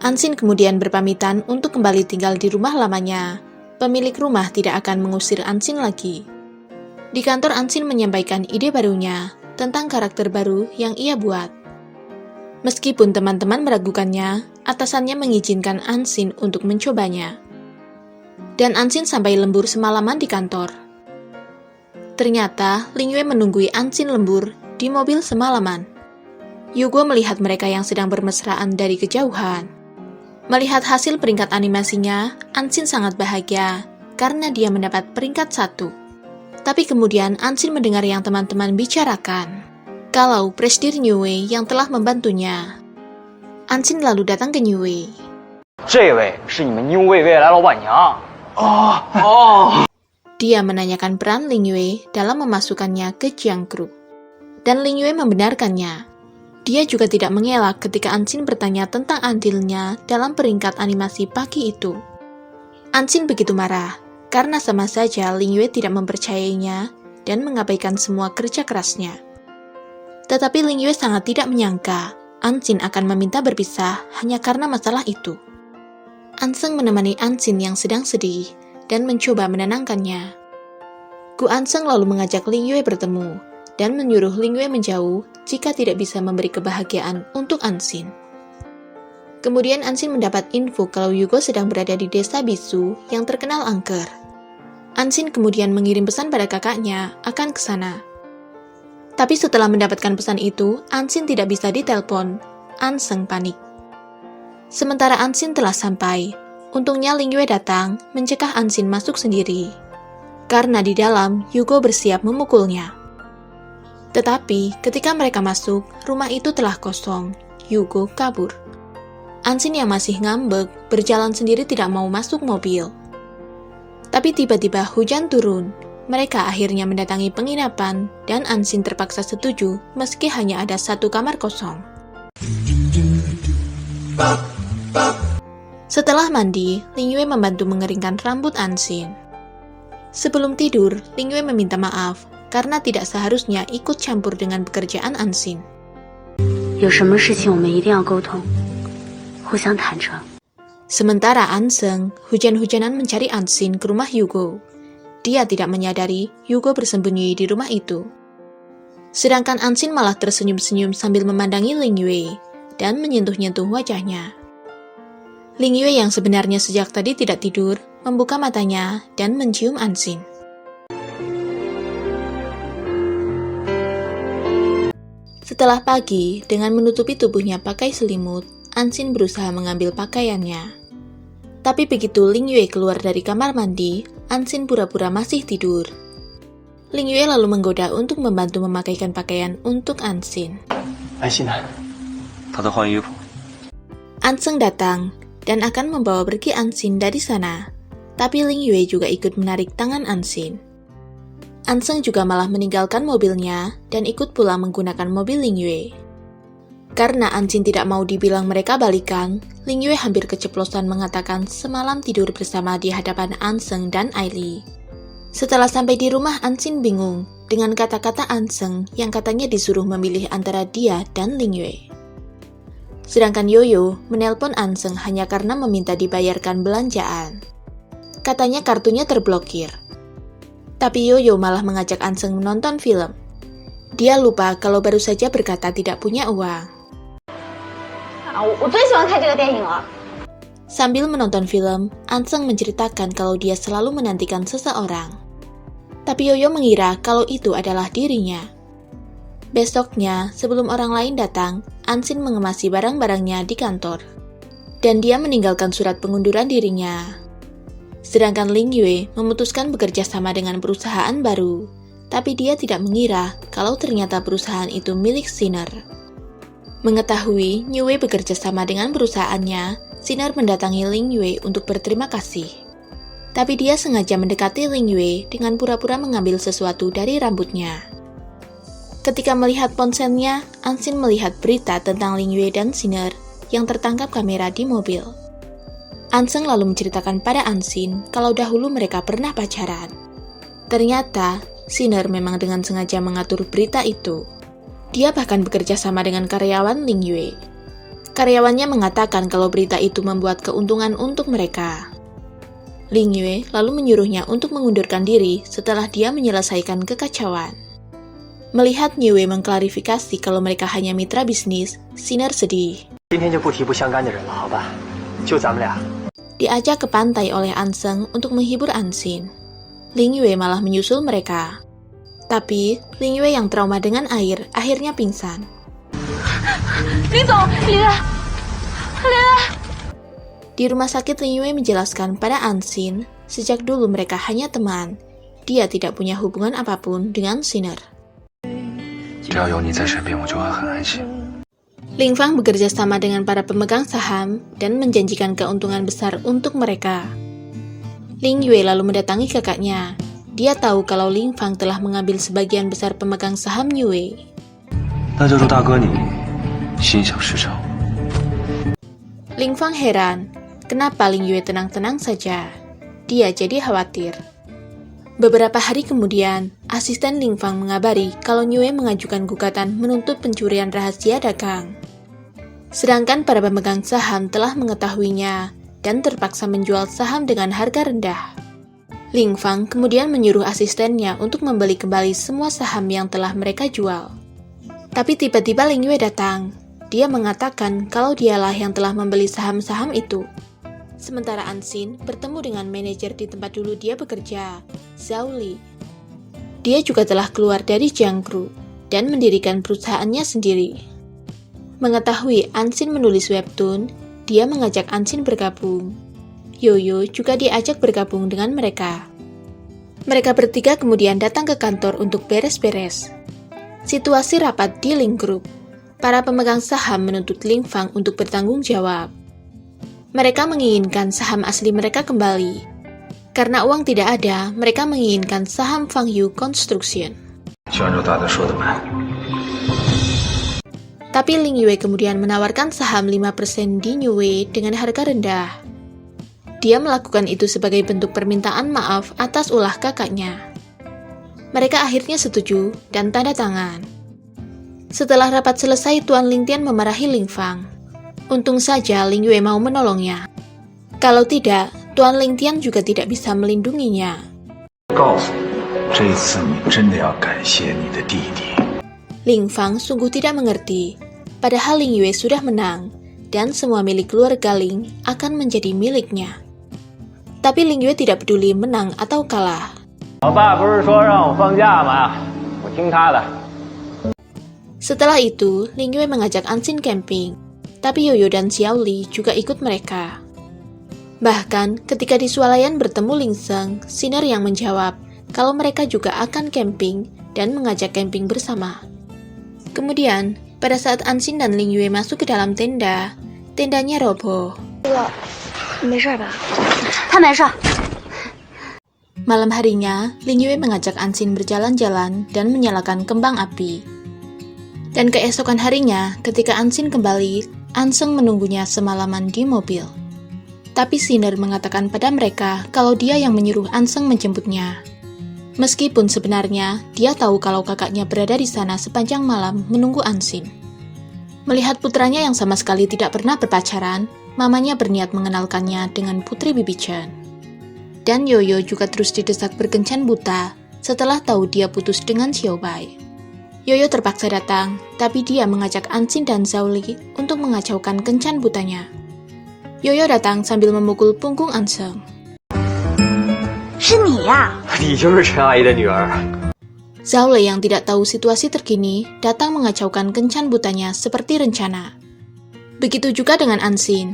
Ansin kemudian berpamitan untuk kembali tinggal di rumah lamanya. Pemilik rumah tidak akan mengusir Ansin lagi. Di kantor Ansin menyampaikan ide barunya tentang karakter baru yang ia buat. Meskipun teman-teman meragukannya, atasannya mengizinkan Ansin untuk mencobanya. Dan Ansin sampai lembur semalaman di kantor. Ternyata Lingyue menunggui Ansin lembur di mobil semalaman. Yugo melihat mereka yang sedang bermesraan dari kejauhan. Melihat hasil peringkat animasinya, Ansin sangat bahagia karena dia mendapat peringkat 1. Tapi kemudian Ansin mendengar yang teman-teman bicarakan, kalau Presidir Niue yang telah membantunya. Ansin lalu datang ke Niue. 这位是你们 New Way 未来老板娘。 Dia menanyakan peran Lingyue dalam memasukkannya ke Jiangkruk. Dan Lingyue membenarkannya. Dia juga tidak mengelak ketika Ansin bertanya tentang andilnya dalam peringkat animasi pagi itu. Ansin begitu marah, karena sama saja Lingyue tidak mempercayainya dan mengabaikan semua kerja kerasnya. Tetapi Lingyue sangat tidak menyangka Ansin akan meminta berpisah hanya karena masalah itu. Anseng menemani Ansin yang sedang sedih dan mencoba menenangkannya. Gu Anseng lalu mengajak Lingyue bertemu, dan menyuruh Ling Yue menjauh jika tidak bisa memberi kebahagiaan untuk Anxin. Kemudian Anxin mendapat info kalau Yugo sedang berada di desa Bisu yang terkenal angker. Anxin kemudian mengirim pesan pada kakaknya akan ke sana. Tapi setelah mendapatkan pesan itu, Anxin tidak bisa ditelepon. Anseng panik. Sementara Anxin telah sampai, untungnya Ling Yue datang mencegah Anxin masuk sendiri. Karena di dalam, Yugo bersiap memukulnya. Tetapi ketika mereka masuk, rumah itu telah kosong. Yugo kabur. Anxin yang masih ngambek berjalan sendiri tidak mau masuk mobil. Tapi tiba-tiba hujan turun. Mereka akhirnya mendatangi penginapan dan Anxin terpaksa setuju meski hanya ada satu kamar kosong. Setelah mandi, Ling Yue membantu mengeringkan rambut Anxin. Sebelum tidur, Ling Yue meminta maaf karena tidak seharusnya ikut campur dengan pekerjaan Anxin. 有什么事情我们一定要沟通，互相坦诚。 Sementara Anseng hujan-hujanan mencari Anxin ke rumah Yugo. Dia tidak menyadari Yugo bersembunyi di rumah itu. Sedangkan Anxin malah tersenyum-senyum sambil memandangi Ling Yue dan menyentuh-nyentuh wajahnya. Ling Yue yang sebenarnya sejak tadi tidak tidur, membuka matanya dan mencium Anxin. Setelah pagi, dengan menutupi tubuhnya pakai selimut, Anxin berusaha mengambil pakaiannya. Tapi begitu Ling Yue keluar dari kamar mandi, Anxin pura-pura masih tidur. Ling Yue lalu menggoda untuk membantu memakaikan pakaian untuk Anxin. 安心呢？他在换衣服。 Anseng datang dan akan membawa pergi Anxin dari sana. Tapi Ling Yue juga ikut menarik tangan Anxin. Anseng juga malah meninggalkan mobilnya dan ikut pulang menggunakan mobil Ling Yue. Karena Anxin tidak mau dibilang mereka balikan, Ling Yue hampir keceplosan mengatakan semalam tidur bersama di hadapan Anseng dan Aili. Setelah sampai di rumah, Anxin bingung dengan kata-kata Anseng yang katanya disuruh memilih antara dia dan Ling Yue. Sedangkan Yoyo menelpon Anseng hanya karena meminta dibayarkan belanjaan. Katanya kartunya terblokir. Tapi Yoyo malah mengajak Anseng menonton film. Dia lupa kalau baru saja berkata tidak punya uang. 我最喜欢看这个电影了。 Sambil menonton film, Anseng menceritakan kalau dia selalu menantikan seseorang. Tapi Yoyo mengira kalau itu adalah dirinya. Besoknya, sebelum orang lain datang, Anxin mengemasi barang-barangnya di kantor. Dan dia meninggalkan surat pengunduran dirinya. Sedangkan Ling Yue memutuskan bekerja sama dengan perusahaan baru. Tapi dia tidak mengira kalau ternyata perusahaan itu milik Sinner. Mengetahui Yue bekerja sama dengan perusahaannya, Sinner mendatangi Ling Yue untuk berterima kasih. Tapi dia sengaja mendekati Ling Yue dengan pura-pura mengambil sesuatu dari rambutnya. Ketika melihat ponselnya, Anxin melihat berita tentang Ling Yue dan Sinner yang tertangkap kamera di mobil. Anseng lalu menceritakan pada Anxin kalau dahulu mereka pernah pacaran. Ternyata, Sinner memang dengan sengaja mengatur berita itu. Dia bahkan bekerja sama dengan karyawan Ling Yue. Karyawannya mengatakan kalau berita itu membuat keuntungan untuk mereka. Ling Yue lalu menyuruhnya untuk mengundurkan diri setelah dia menyelesaikan kekacauan. Melihat Yue mengklarifikasi kalau mereka hanya mitra bisnis, Sinner sedih. 今天就不提不相干的人了，好吧？就咱们俩。 Diajak ke pantai oleh Anseng untuk menghibur Anxin. Ling Yue malah menyusul mereka. Tapi, Ling Yue yang trauma dengan air akhirnya pingsan. 林总，林儿。 Di rumah sakit, Ling Yue menjelaskan pada Anxin, sejak dulu mereka hanya teman. Dia tidak punya hubungan apapun dengan Sinner. 只要有你在身边，我就会很安心。 Ling Fang bekerja sama dengan para pemegang saham dan menjanjikan keuntungan besar untuk mereka. Ling Yue lalu mendatangi kakaknya. Dia tahu kalau Ling Fang telah mengambil sebagian besar pemegang saham Yue. 那就祝大哥你心想事成。 Ling Fang heran, kenapa Ling Yue tenang-tenang saja. Dia jadi khawatir. Beberapa hari kemudian, asisten Ling Fang mengabari kalau Yue mengajukan gugatan menuntut pencurian rahasia dagang. Sedangkan para pemegang saham telah mengetahuinya dan terpaksa menjual saham dengan harga rendah. Ling Fang kemudian menyuruh asistennya untuk membeli kembali semua saham yang telah mereka jual. Tapi tiba-tiba Ling Yue datang. Dia mengatakan kalau dialah yang telah membeli saham-saham itu. Sementara Anxin bertemu dengan manajer di tempat dulu dia bekerja, Zhao Li. Dia juga telah keluar dari Jiangsu dan mendirikan perusahaannya sendiri. Mengetahui Anxin menulis webtoon, dia mengajak Anxin bergabung. Yoyo juga diajak bergabung dengan mereka. Mereka bertiga kemudian datang ke kantor untuk beres-beres. Situasi rapat di Ling Group. Para pemegang saham menuntut Ling Fang untuk bertanggung jawab. Mereka menginginkan saham asli mereka kembali. Karena uang tidak ada, mereka menginginkan saham Fang Yu Construction. Tapi Ling Yue kemudian menawarkan saham 5% di Niue dengan harga rendah. Dia melakukan itu sebagai bentuk permintaan maaf atas ulah kakaknya. Mereka akhirnya setuju dan tanda tangan. Setelah rapat selesai, Tuan Ling Tian memarahi Ling Fang. Untung saja Ling Yue mau menolongnya. Kalau tidak, Tuan Ling Tian juga tidak bisa melindunginya. Ling Fang sungguh tidak mengerti, padahal Ling Yue sudah menang, dan semua milik keluarga Ling akan menjadi miliknya. Tapi Ling Yue tidak peduli menang atau kalah. Setelah itu, Ling Yue mengajak Anxin camping, tapi Yoyo dan Xiao Li juga ikut mereka. Bahkan, ketika di swalayan bertemu Ling Sheng, Sinner yang menjawab kalau mereka juga akan camping dan mengajak camping bersama. Kemudian, pada saat Anxin dan Ling Yue masuk ke dalam tenda, tendanya roboh. Malam harinya, Ling Yue mengajak Anxin berjalan-jalan dan menyalakan kembang api. Dan keesokan harinya, ketika Anxin kembali, Anseng menunggunya semalaman di mobil. Tapi Sinner mengatakan pada mereka kalau dia yang menyuruh Anseng menjemputnya. Meskipun sebenarnya dia tahu kalau kakaknya berada di sana sepanjang malam menunggu Anxin. Melihat putranya yang sama sekali tidak pernah berpacaran, mamanya berniat mengenalkannya dengan Putri Bibi Chen. Dan Yoyo juga terus didesak berkencan buta setelah tahu dia putus dengan Xiao Bai. Yoyo terpaksa datang, tapi dia mengajak Anxin dan Zhao Li untuk mengacaukan kencan butanya. Yoyo datang sambil memukul punggung Anseng. Zhao Li yang tidak tahu situasi terkini datang mengacaukan kencan butanya seperti rencana. Begitu juga dengan Anxin.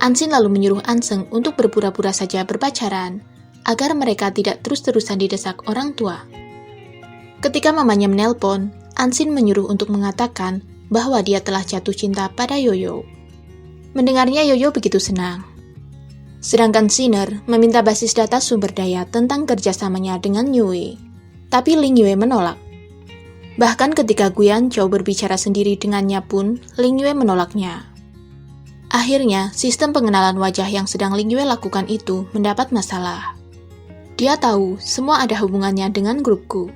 Anxin lalu menyuruh Anseng untuk berpura-pura saja berpacaran, agar mereka tidak terus-terusan didesak orang tua. Ketika mamanya menelpon, Anxin menyuruh untuk mengatakan bahwa dia telah jatuh cinta pada Yoyo. Mendengarnya Yoyo begitu senang. Sedangkan Sinner meminta basis data sumber daya tentang kerjasamanya dengan Niue, tapi Ling Yue menolak. Bahkan ketika Guyan Zhou berbicara sendiri dengannya pun, Ling Yue menolaknya. Akhirnya, sistem pengenalan wajah yang sedang Ling Yue lakukan itu mendapat masalah. Dia tahu semua ada hubungannya dengan grupku.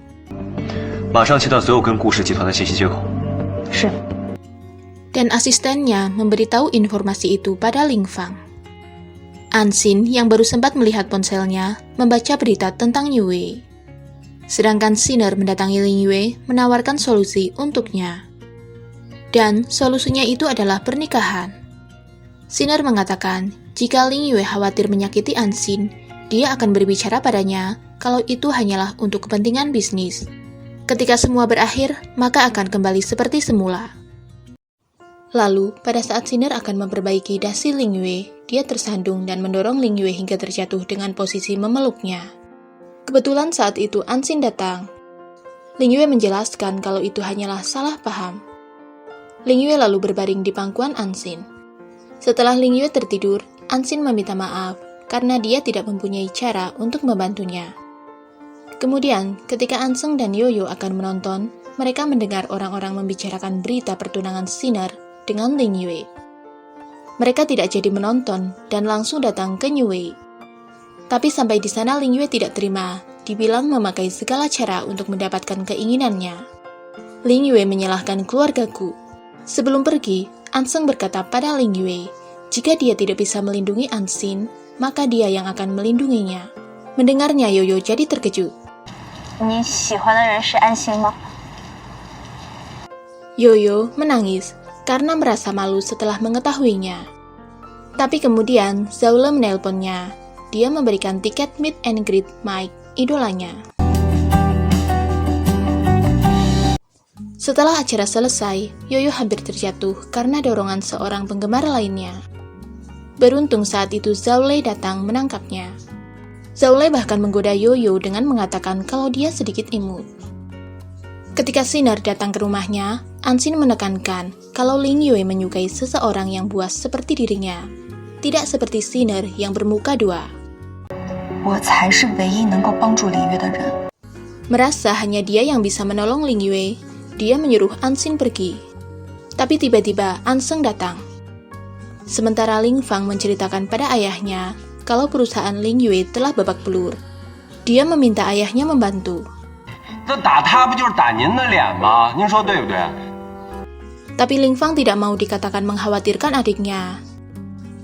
Dan asistennya memberitahu informasi itu pada Ling Fang. Anxin yang baru sempat melihat ponselnya membaca berita tentang Niue. Sedangkan Sinner mendatangi Ling Yue menawarkan solusi untuknya. Dan solusinya itu adalah pernikahan. Sinner mengatakan jika Ling Yue khawatir menyakiti Anxin, dia akan berbicara padanya kalau itu hanyalah untuk kepentingan bisnis. Ketika semua berakhir, maka akan kembali seperti semula. Lalu, pada saat Sinner akan memperbaiki dasi Ling Yue, dia tersandung dan mendorong Ling Yue hingga terjatuh dengan posisi memeluknya. Kebetulan saat itu Anxin datang. Ling Yue menjelaskan kalau itu hanyalah salah paham. Ling Yue lalu berbaring di pangkuan Anxin. Setelah Ling Yue tertidur, Anxin meminta maaf karena dia tidak mempunyai cara untuk membantunya. Kemudian, ketika Anseng dan Yoyo akan menonton, mereka mendengar orang-orang membicarakan berita pertunangan Sinner dengan Ling Yue. Mereka tidak jadi menonton dan langsung datang ke Niue. Tapi sampai di sana Ling Yue tidak terima, dibilang memakai segala cara untuk mendapatkan keinginannya. Ling Yue menyalahkan keluargaku. Sebelum pergi, Anseng berkata pada Ling Yue, Jika dia tidak bisa melindungi Ansin, maka dia yang akan melindunginya. Mendengarnya, Yoyo jadi terkejut. 你喜欢的人是安心吗？ Yoyo menangis karena merasa malu setelah mengetahuinya. Tapi kemudian Zaule menelponnya. Dia memberikan tiket meet and greet Mike, idolanya. Setelah acara selesai, Yoyo hampir terjatuh karena dorongan seorang penggemar lainnya. Beruntung saat itu Zaule datang menangkapnya. Zaule bahkan menggoda Yoyo dengan mengatakan kalau dia sedikit imut. Ketika Sinner datang ke rumahnya, Ansin menekankan kalau Ling Yue menyukai seseorang yang buas seperti dirinya, tidak seperti Sinner yang bermuka dua. 我才是唯一能够帮助林月的人。 Merasa hanya dia yang bisa menolong Ling Yue, dia menyuruh Ansin pergi. Tapi tiba-tiba Anseng datang. Sementara Ling Fang menceritakan pada ayahnya kalau perusahaan Ling Yue telah babak belur. Dia meminta ayahnya membantu. 这打他不就是打您的脸吗？您说对不对？ Tapi Ling Fang tidak mau dikatakan mengkhawatirkan adiknya.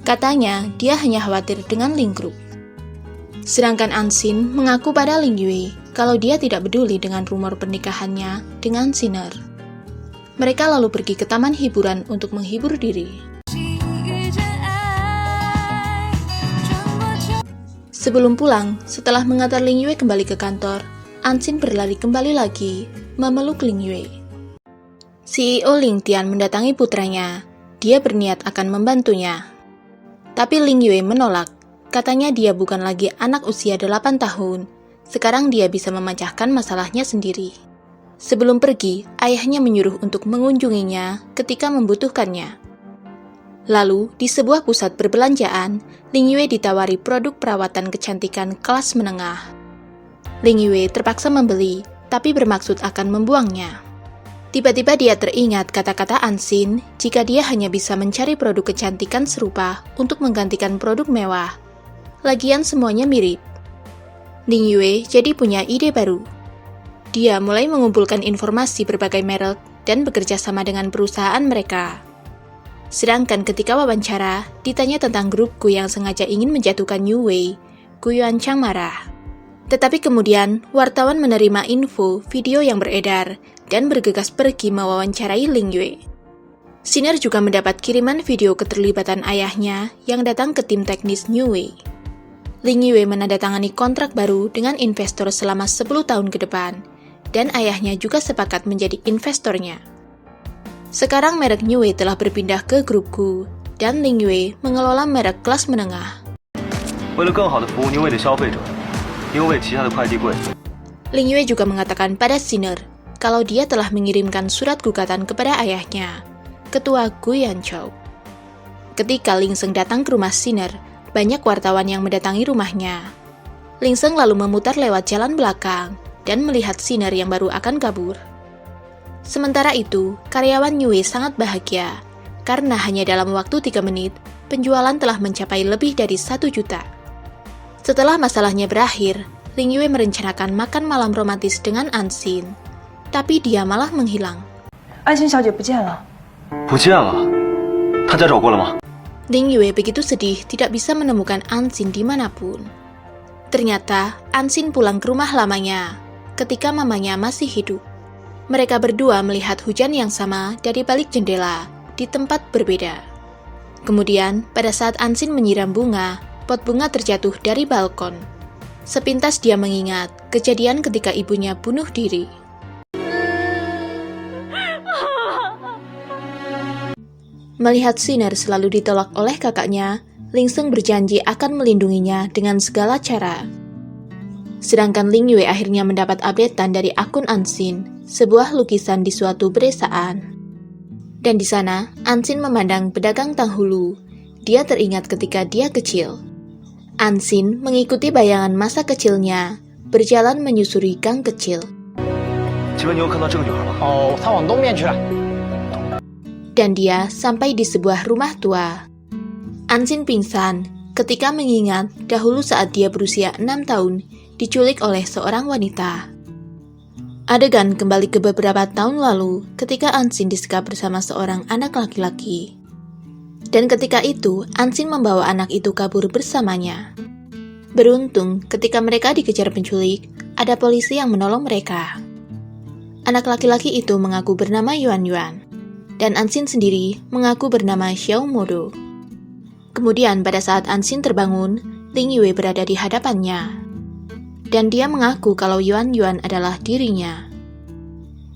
Katanya, dia hanya khawatir dengan Ling Group. Sedangkan Ansin mengaku pada Ling Yue kalau dia tidak peduli dengan rumor pernikahannya dengan Sinner. Mereka lalu pergi ke taman hiburan untuk menghibur diri. Sebelum pulang, setelah mengantar Ling Yue kembali ke kantor, Ansin berlari kembali lagi, memeluk Ling Yue. CEO Ling Tian mendatangi putranya. Dia berniat akan membantunya. Tapi Ling Yue menolak. Katanya dia bukan lagi anak usia 8 tahun. Sekarang dia bisa memecahkan masalahnya sendiri. Sebelum pergi, ayahnya menyuruh untuk mengunjunginya ketika membutuhkannya. Lalu, di sebuah pusat perbelanjaan, Ling Yue ditawari produk perawatan kecantikan kelas menengah. Ling Yue terpaksa membeli, tapi bermaksud akan membuangnya. Tiba-tiba dia teringat kata-kata Ansin jika dia hanya bisa mencari produk kecantikan serupa untuk menggantikan produk mewah. Lagian semuanya mirip. Ling Yue jadi punya ide baru. Dia mulai mengumpulkan informasi berbagai merek dan bekerja sama dengan perusahaan mereka. Sedangkan ketika wawancara, ditanya tentang grupku yang sengaja ingin menjatuhkan Yu Wei, Gu Yuanchang marah. Tetapi kemudian, wartawan menerima info video yang beredar dan bergegas pergi mewawancarai Ling Yue. Sinner juga mendapat kiriman video keterlibatan ayahnya yang datang ke tim teknis New Wei. Ling Yue menandatangani kontrak baru dengan investor selama 10 tahun ke depan, dan ayahnya juga sepakat menjadi investornya. Sekarang merek New Wei telah berpindah ke grupku, dan Ling Yue mengelola merek kelas menengah. 为了更好地服务New Wei 的消费者，New Wei旗下的快递柜。 Ling Yue juga mengatakan pada Sinner kalau dia telah mengirimkan surat gugatan kepada ayahnya, Ketua Gu Yanchou. Ketika Ling Seng datang ke rumah Sinner, banyak wartawan yang mendatangi rumahnya. Ling Seng lalu memutar lewat jalan belakang dan melihat Sinner yang baru akan kabur. Sementara itu, karyawan New Wei sangat bahagia karena hanya dalam waktu 3 menit, penjualan telah mencapai lebih dari 1 juta. Setelah masalahnya berakhir, Ling Yue merencanakan makan malam romantis dengan Ansin, tapi dia malah menghilang. 安心小姐不见了。不见了，他家找过了吗？ Ling Yue begitu sedih tidak bisa menemukan Ansin dimanapun. Ternyata Ansin pulang ke rumah lamanya ketika mamanya masih hidup. Mereka berdua melihat hujan yang sama dari balik jendela di tempat berbeda. Kemudian, pada saat Ansin menyiram bunga, pot bunga terjatuh dari balkon. Sepintas dia mengingat kejadian ketika ibunya bunuh diri. Melihat Sinner selalu ditolak oleh kakaknya, Ling Seng berjanji akan melindunginya dengan segala cara. Sedangkan Ling Yue akhirnya mendapat updatean dari akun Ansin, sebuah lukisan di suatu pedesaan. Dan di sana, Ansin memandang pedagang tanghulu. Dia teringat ketika dia kecil. Ansin mengikuti bayangan masa kecilnya, berjalan menyusuri gang kecil. 请问你有看到这个女孩吗？哦，他往东边去了。 Dan dia sampai di sebuah rumah tua. Ansin pingsan ketika mengingat dahulu saat dia berusia 6 tahun diculik oleh seorang wanita. Adegan kembali ke beberapa tahun lalu ketika Ansin disekap bersama seorang anak laki-laki. Dan ketika itu, Ansin membawa anak itu kabur bersamanya. Beruntung, ketika mereka dikejar penculik, ada polisi yang menolong mereka. Anak laki-laki itu mengaku bernama Yuan Yuan, dan Ansin sendiri mengaku bernama Xiao Modo. Kemudian pada saat Ansin terbangun, Ling Yue berada di hadapannya. Dan dia mengaku kalau Yuan Yuan adalah dirinya.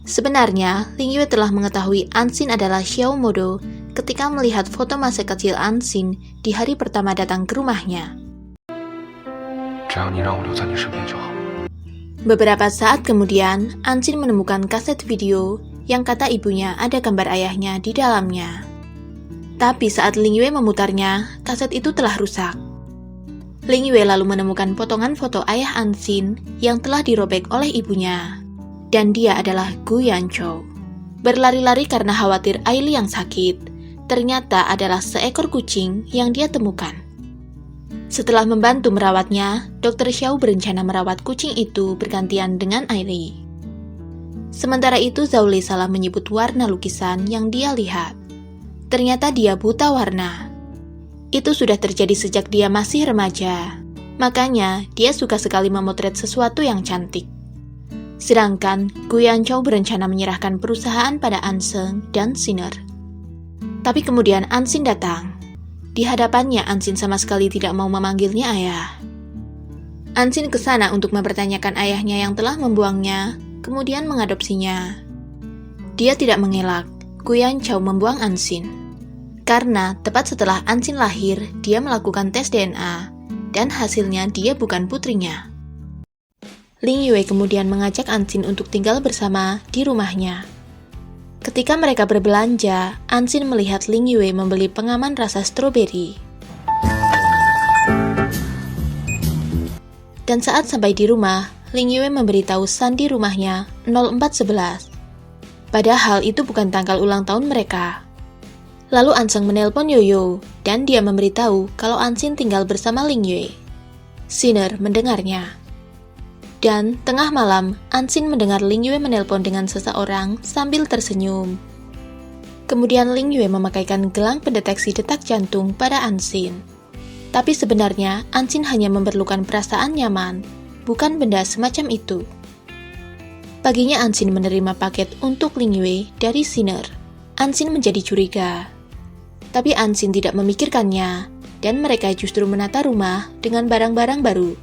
Sebenarnya, Ling Yue telah mengetahui Ansin adalah Xiao Modo ketika melihat foto masa kecil Ansin di hari pertama datang ke rumahnya. Beberapa saat kemudian, Ansin menemukan kaset video yang kata ibunya ada gambar ayahnya di dalamnya. Tapi saat Ling Yue memutarnya, kaset itu telah rusak. Ling Yue lalu menemukan potongan foto ayah Ansin yang telah dirobek oleh ibunya. Dan dia adalah Gu Yanchou. Berlari-lari karena khawatir Aili yang sakit, ternyata adalah seekor kucing yang dia temukan. Setelah membantu merawatnya, Dr. Xiao berencana merawat kucing itu bergantian dengan Aili. Sementara itu Zhao Lei salah menyebut warna lukisan yang dia lihat. Ternyata dia buta warna. Itu sudah terjadi sejak dia masih remaja. Makanya, dia suka sekali memotret sesuatu yang cantik. Sedangkan, Gu Yanchou berencana menyerahkan perusahaan pada Anseng dan Sinner. Tapi kemudian Ansin datang. Di hadapannya, Ansin sama sekali tidak mau memanggilnya ayah. Ansin ke sana untuk mempertanyakan ayahnya yang telah membuangnya, kemudian mengadopsinya. Dia tidak mengelak, Gu Yanchou membuang Ansin. Karena tepat setelah Ansin lahir, dia melakukan tes DNA, dan hasilnya dia bukan putrinya. Ling Yue kemudian mengajak Ansin untuk tinggal bersama di rumahnya. Ketika mereka berbelanja, Ansin melihat Ling Yue membeli pengaman rasa stroberi. Dan saat sampai di rumah, Ling Yue memberitahu sandi rumahnya 0411. Padahal itu bukan tanggal ulang tahun mereka. Lalu Anseng menelpon Yoyo, dan dia memberitahu kalau Ansin tinggal bersama Ling Yue. Sinner mendengarnya. Dan tengah malam, Ansin mendengar Ling Yue menelpon dengan seseorang sambil tersenyum. Kemudian Ling Yue memakaikan gelang pendeteksi detak jantung pada Ansin. Tapi sebenarnya Ansin hanya memerlukan perasaan nyaman, bukan benda semacam itu. Paginya Ansin menerima paket untuk Ling Yue dari Sinner. Ansin menjadi curiga. Tapi Ansin tidak memikirkannya, dan mereka justru menata rumah dengan barang-barang baru.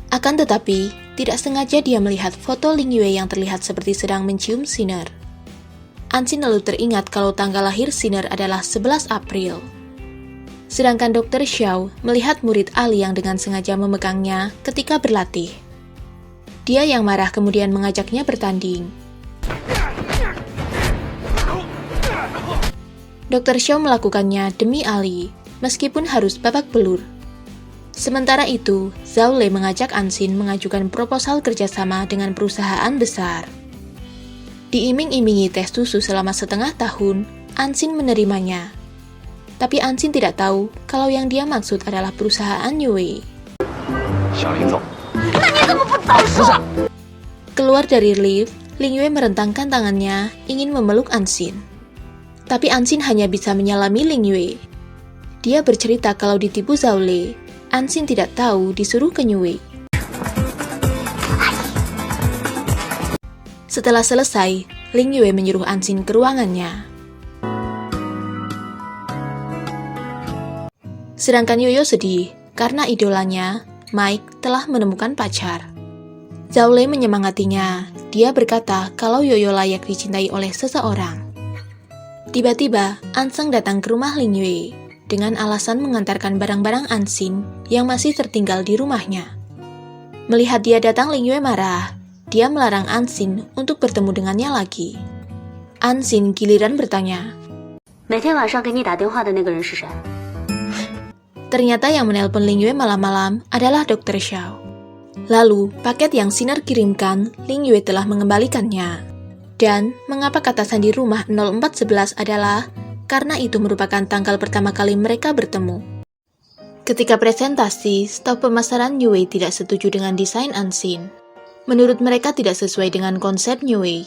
Akan tetapi, tidak sengaja dia melihat foto Ling Yue yang terlihat seperti sedang mencium Sinner. Ansin lalu teringat kalau tanggal lahir Sinner adalah 11 April. Sedangkan Dr. Xiao melihat murid Ali yang dengan sengaja memegangnya ketika berlatih. Dia yang marah kemudian mengajaknya bertanding. Dr. Xiao melakukannya demi Ali, meskipun harus babak belur. Sementara itu, Zhao Lei mengajak Ansin mengajukan proposal kerjasama dengan perusahaan besar. Diiming-imingi tes susu selama setengah tahun, Ansin menerimanya. Tapi Ansin tidak tahu kalau yang dia maksud adalah perusahaan Yue. Keluar dari lift, Ling Yue merentangkan tangannya ingin memeluk Ansin. Tapi Ansin hanya bisa menyalami Ling Yue. Dia bercerita kalau ditipu Zhao Lei. Ansin tidak tahu disuruh ke Yue. Setelah selesai, Ling Yue menyuruh Ansin ke ruangannya. Sedangkan Yoyo sedih karena idolanya, Mike, telah menemukan pacar. Zhao Lei menyemangatinya. Dia berkata kalau Yoyo layak dicintai oleh seseorang. Tiba-tiba, Anseng datang ke rumah Ling Yue dengan alasan mengantarkan barang-barang Ansin yang masih tertinggal di rumahnya. Melihat dia datang, Ling Yue marah. Dia melarang Ansin untuk bertemu dengannya lagi. Ansin giliran bertanya, 每天晚上给你打电话的那个人是谁？ Ternyata yang menelpon Ling Yue malam-malam adalah Dr. Xiao. Lalu, paket yang Sinner kirimkan, Ling Yue telah mengembalikannya. Dan, mengapa kata sandi rumah 0411 adalah karena itu merupakan tanggal pertama kali mereka bertemu. Ketika presentasi, staf pemasaran Yue tidak setuju dengan desain Ansin. Menurut mereka tidak sesuai dengan konsep Yue.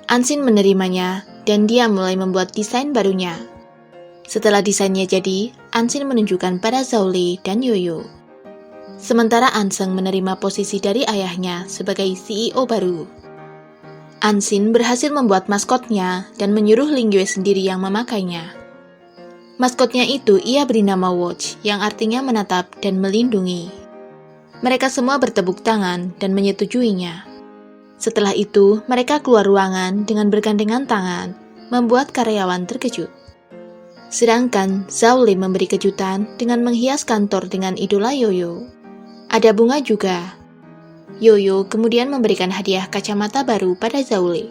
Ansin menerimanya, dan dia mulai membuat desain barunya. Setelah desainnya jadi, Ansin menunjukkan pada Zhao Li dan Yoyo. Sementara Anseng menerima posisi dari ayahnya sebagai CEO baru. Ansin berhasil membuat maskotnya dan menyuruh Ling Yue sendiri yang memakainya. Maskotnya itu ia beri nama Watch, yang artinya menatap dan melindungi. Mereka semua bertepuk tangan dan menyetujuinya. Setelah itu, mereka keluar ruangan dengan bergandengan tangan, membuat karyawan terkejut. Sedangkan Zhao Li memberi kejutan dengan menghias kantor dengan idola Yoyo. Ada bunga juga. Yoyo kemudian memberikan hadiah kacamata baru pada Zhao Li.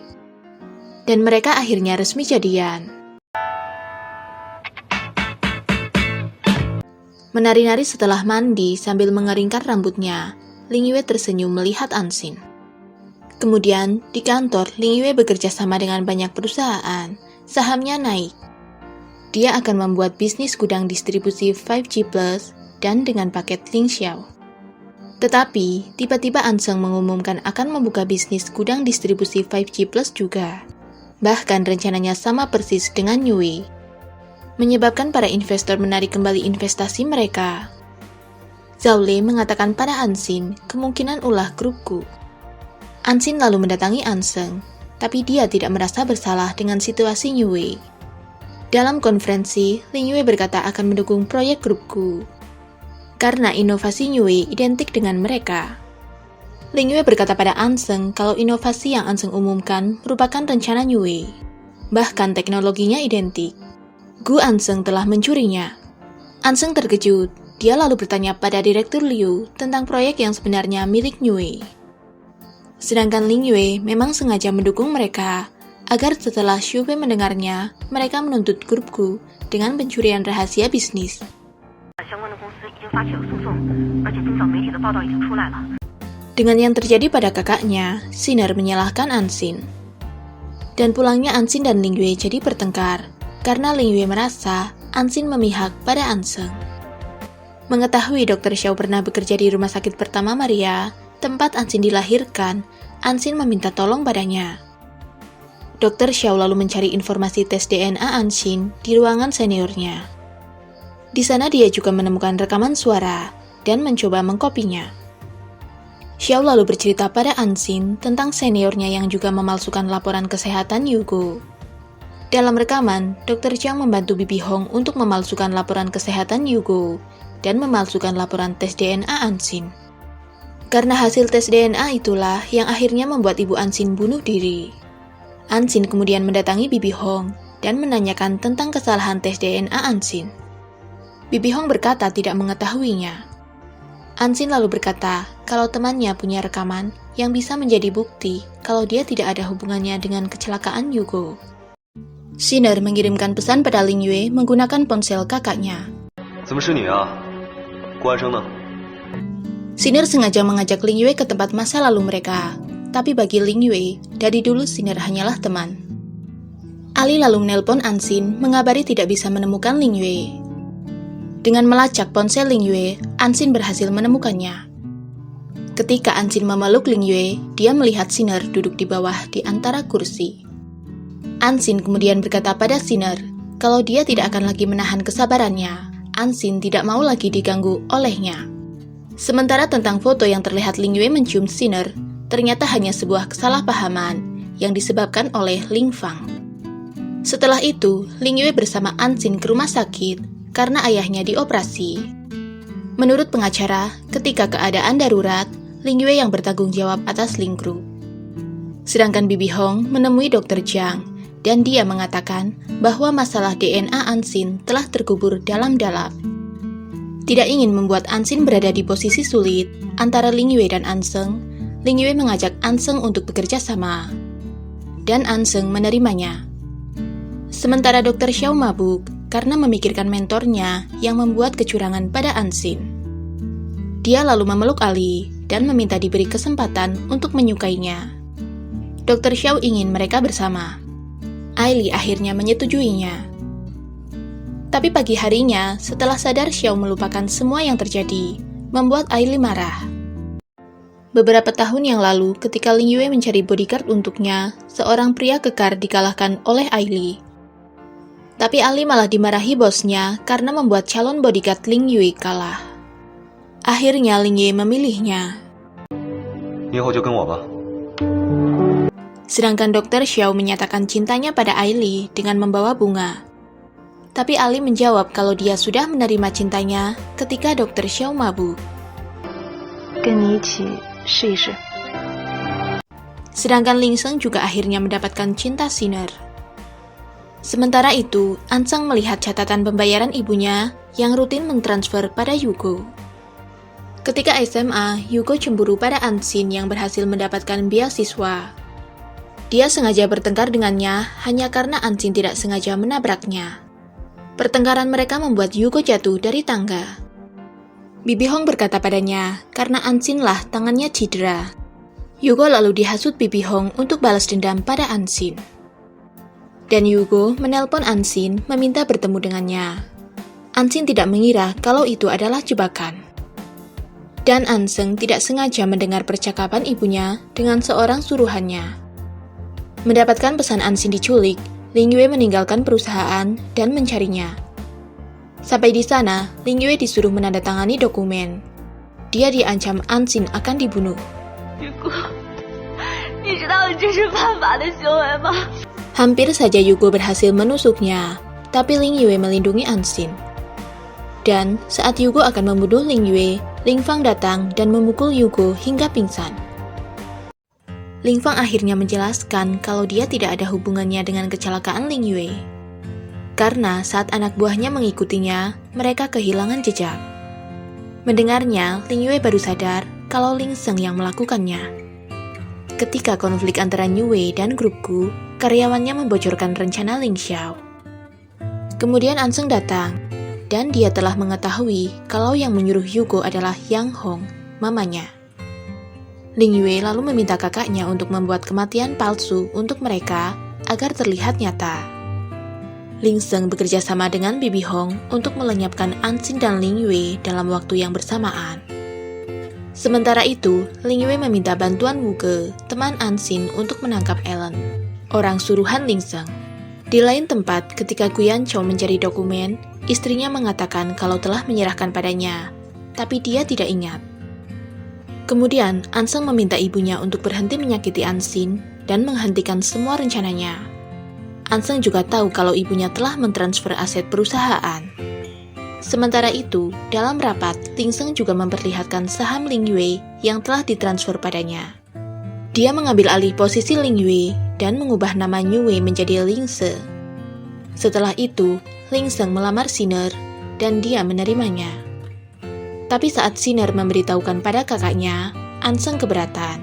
Dan mereka akhirnya resmi jadian. Menari-nari setelah mandi sambil mengeringkan rambutnya, Ling Yue tersenyum melihat Ansin. Kemudian, di kantor, Ling Yue bekerja sama dengan banyak perusahaan. Sahamnya naik. Dia akan membuat bisnis gudang distribusi 5G Plus dan dengan paket Ling Xiao. Tetapi, tiba-tiba Anseng mengumumkan akan membuka bisnis gudang distribusi 5G Plus juga. Bahkan rencananya sama persis dengan Yue. Menyebabkan para investor menarik kembali investasi mereka. Zhao Li mengatakan pada Ansin, kemungkinan ulah grupku. Ansin lalu mendatangi Anseng, tapi dia tidak merasa bersalah dengan situasi Yue. Dalam konferensi, Ling Yue berkata akan mendukung proyek grupku. Karena inovasi Yue identik dengan mereka. Ling Yue berkata pada Anseng kalau inovasi yang Anseng umumkan merupakan rencana Yue. Bahkan teknologinya identik. Gu Anseng telah mencurinya. Anseng terkejut. Dia lalu bertanya pada Direktur Liu tentang proyek yang sebenarnya milik Yue. Sedangkan Ling Yue memang sengaja mendukung mereka agar setelah Xu Fei mendengarnya, mereka menuntut grupku dengan pencurian rahasia bisnis. Dengan yang terjadi pada kakaknya, Sinner menyalahkan Ansin. Dan pulangnya Ansin dan Ling Yue jadi bertengkar, karena Ling Yue merasa Ansin memihak pada Anseng. Mengetahui Dr. Xiao pernah bekerja di rumah sakit pertama Maria, tempat Ansin dilahirkan, Ansin meminta tolong padanya. Dr. Xiao lalu mencari informasi tes DNA Ansin di ruangan seniornya. Di sana dia juga menemukan rekaman suara dan mencoba mengkopinya. Xiao lalu bercerita pada Ansin tentang seniornya yang juga memalsukan laporan kesehatan Yugo. Dalam rekaman, Dr. Chiang membantu Bibi Hong untuk memalsukan laporan kesehatan Yugo dan memalsukan laporan tes DNA Ansin. Karena hasil tes DNA itulah yang akhirnya membuat Ibu Ansin bunuh diri. Ansin kemudian mendatangi Bibi Hong dan menanyakan tentang kesalahan tes DNA Ansin. Bibi Hong berkata tidak mengetahuinya. Ansin lalu berkata kalau temannya punya rekaman yang bisa menjadi bukti kalau dia tidak ada hubungannya dengan kecelakaan Yugo. Sinner mengirimkan pesan pada Ling Yue menggunakan ponsel kakaknya. Sinner sengaja mengajak Ling Yue ke tempat masa lalu mereka. Tapi bagi Ling Yue, dari dulu Sinner hanyalah teman. Ali lalu menelpon Ansin, mengabari tidak bisa menemukan Ling Yue. Dengan melacak ponsel Ling Yue, Ansin berhasil menemukannya. Ketika Ansin memeluk Ling Yue, dia melihat Sinner duduk di bawah di antara kursi. Ansin kemudian berkata pada Sinner, kalau dia tidak akan lagi menahan kesabarannya, Ansin tidak mau lagi diganggu olehnya. Sementara tentang foto yang terlihat Ling Yue mencium Sinner, ternyata hanya sebuah kesalahpahaman yang disebabkan oleh Ling Fang. Setelah itu, Ling Yue bersama Ansin ke rumah sakit karena ayahnya dioperasi. Menurut pengacara, ketika keadaan darurat, Ling Yue yang bertanggung jawab atas Ling Group. Sedangkan Bibi Hong menemui Dr. Jiang dan dia mengatakan bahwa masalah DNA Ansin telah terkubur dalam-dalam. Tidak ingin membuat Ansin berada di posisi sulit antara Ling Yue dan Anseng, Ling Yue mengajak Anseng untuk bekerja sama. Dan Anseng menerimanya. Sementara Dr. Xiao mabuk karena memikirkan mentornya yang membuat kecurangan pada Ansin. Dia lalu memeluk Ali dan meminta diberi kesempatan untuk menyukainya. Dr. Xiao ingin mereka bersama. Aili akhirnya menyetujuinya. Tapi pagi harinya, setelah sadar Xiao melupakan semua yang terjadi, membuat Aili marah. Beberapa tahun yang lalu, ketika Ling Yue mencari bodyguard untuknya, seorang pria kekar dikalahkan oleh Aili. Tapi Ali malah dimarahi bosnya karena membuat calon bodyguard Ling Yue kalah. Akhirnya Ling Yue memilihnya. 你以后就跟我吧。 Sedangkan Dr. Xiao menyatakan cintanya pada Aili dengan membawa bunga. Tapi Ali menjawab kalau dia sudah menerima cintanya ketika Dr. Xiao mabuk. 跟你一起试一试。 Sedangkan Ling Sheng juga akhirnya mendapatkan cinta Sinner. Sementara itu, Anseng melihat catatan pembayaran ibunya yang rutin mentransfer pada Yugo. Ketika SMA, Yugo cemburu pada Ansin yang berhasil mendapatkan beasiswa. Dia sengaja bertengkar dengannya hanya karena Ansin tidak sengaja menabraknya. Pertengkaran mereka membuat Yugo jatuh dari tangga. Bibi Hong berkata padanya, karena Ansin lah tangannya cedera. Yugo lalu dihasut Bibi Hong untuk balas dendam pada Ansin. Dan Yugo menelpon Ansin meminta bertemu dengannya. Ansin tidak mengira kalau itu adalah jebakan. Dan Anseng tidak sengaja mendengar percakapan ibunya dengan seorang suruhannya. Mendapatkan pesan Ansin diculik, Ling Yue meninggalkan perusahaan dan mencarinya. Sampai di sana, Ling Yue disuruh menandatangani dokumen. Dia diancam Ansin akan dibunuh. Hampir saja Yugo berhasil menusuknya, tapi Ling Yue melindungi Ansin. Dan saat Yugo akan membunuh Ling Yue, Ling Fang datang dan memukul Yugo hingga pingsan. Ling Fang akhirnya menjelaskan kalau dia tidak ada hubungannya dengan kecelakaan Ling Yue. Karena saat anak buahnya mengikutinya, mereka kehilangan jejak. Mendengarnya, Ling Yue baru sadar kalau Ling Sheng yang melakukannya. Ketika konflik antara Yue dan grupku, karyawannya membocorkan rencana Ling Xiao. Kemudian Anseng datang, dan dia telah mengetahui kalau yang menyuruh Yugo adalah Yang Hong, mamanya. Ling Yue lalu meminta kakaknya untuk membuat kematian palsu untuk mereka agar terlihat nyata. Ling Sheng bekerja sama dengan Bibi Hong untuk melenyapkan Ansin dan Ling Yue dalam waktu yang bersamaan. Sementara itu, Ling Yue meminta bantuan Wu Ge, teman Ansin, untuk menangkap Ellen, orang suruhan Ling Sheng. Di lain tempat, ketika Guyan Chou mencari dokumen, istrinya mengatakan kalau telah menyerahkan padanya, tapi dia tidak ingat. Kemudian, Anseng meminta ibunya untuk berhenti menyakiti Ansin dan menghentikan semua rencananya. Anseng juga tahu kalau ibunya telah mentransfer aset perusahaan. Sementara itu, dalam rapat, Ling Sheng juga memperlihatkan saham Ling Yue yang telah ditransfer padanya. Dia mengambil alih posisi Ling Yue dan mengubah nama Yue menjadi Ling Se. Setelah itu, Ling Sheng melamar Sinner dan dia menerimanya. Tapi saat Sinner memberitahukan pada kakaknya, Anseng keberatan.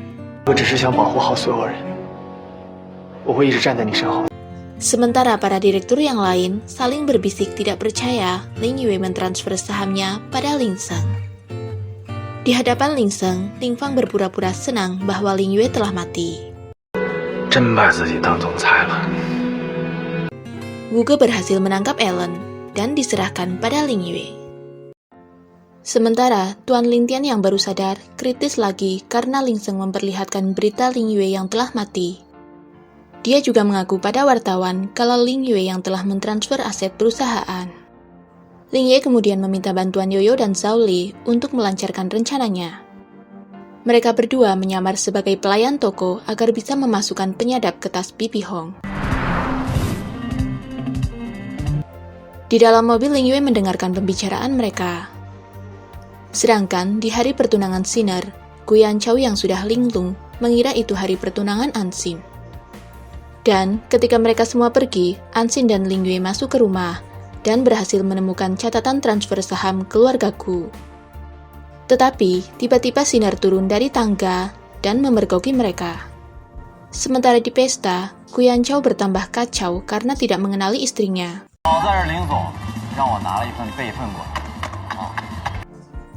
Sementara para direktur yang lain saling berbisik tidak percaya Ling Yue mentransfer sahamnya pada Ling Sheng. Di hadapan Ling Sheng, Ling Fang berpura-pura senang bahwa Ling Yue telah mati. Wu Ge berhasil menangkap Ellen dan diserahkan pada Ling Yue. Sementara Tuan Lintian yang baru sadar kritis lagi karena Ling Sheng memperlihatkan berita Ling Yue yang telah mati. Dia juga mengaku pada wartawan kalau Ling Yue yang telah mentransfer aset perusahaan. Ling Yue kemudian meminta bantuan Yoyo dan Zhao Li untuk melancarkan rencananya. Mereka berdua menyamar sebagai pelayan toko agar bisa memasukkan penyadap ke tas Bibi Hong. Di dalam mobil, Ling Yue mendengarkan pembicaraan mereka. Sedangkan di hari pertunangan Sinner, Guyan Chou yang sudah linglung mengira itu hari pertunangan Ansin. Dan ketika mereka semua pergi, Ansin dan Ling Yue masuk ke rumah dan berhasil menemukan catatan transfer saham keluargaku. Tetapi, tiba-tiba Sinner turun dari tangga dan memergoki mereka. Sementara di pesta, Guyan Chou bertambah kacau karena tidak mengenali istrinya.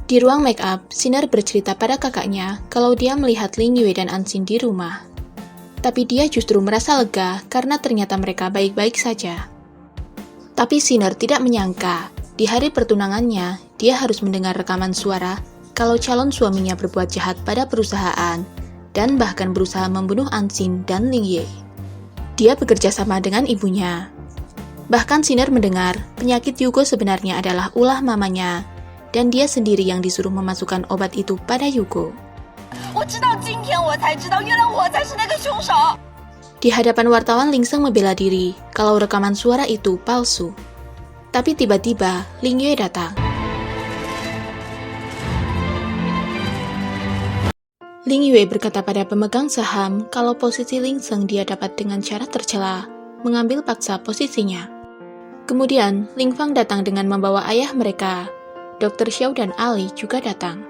Di ruang make up, Sinner bercerita pada kakaknya kalau dia melihat Ling Yue dan Ansin di rumah. Tapi dia justru merasa lega karena ternyata mereka baik-baik saja. Tapi Sinner tidak menyangka, di hari pertunangannya, dia harus mendengar rekaman suara kalau calon suaminya berbuat jahat pada perusahaan dan bahkan berusaha membunuh Anxin dan Ling Ye. Dia bekerja sama dengan ibunya. Bahkan Sinner mendengar penyakit Yugo sebenarnya adalah ulah mamanya dan dia sendiri yang disuruh memasukkan obat itu pada Yugo. Di hadapan wartawan, Ling Sheng membela diri kalau rekaman suara itu palsu. Tapi tiba-tiba Ling Yue datang. Ling Yue berkata pada pemegang saham kalau posisi Ling Sheng dia dapat dengan cara tercela mengambil paksa posisinya. Kemudian Ling Fang datang dengan membawa ayah mereka. Dr. Xiao dan Ali juga datang.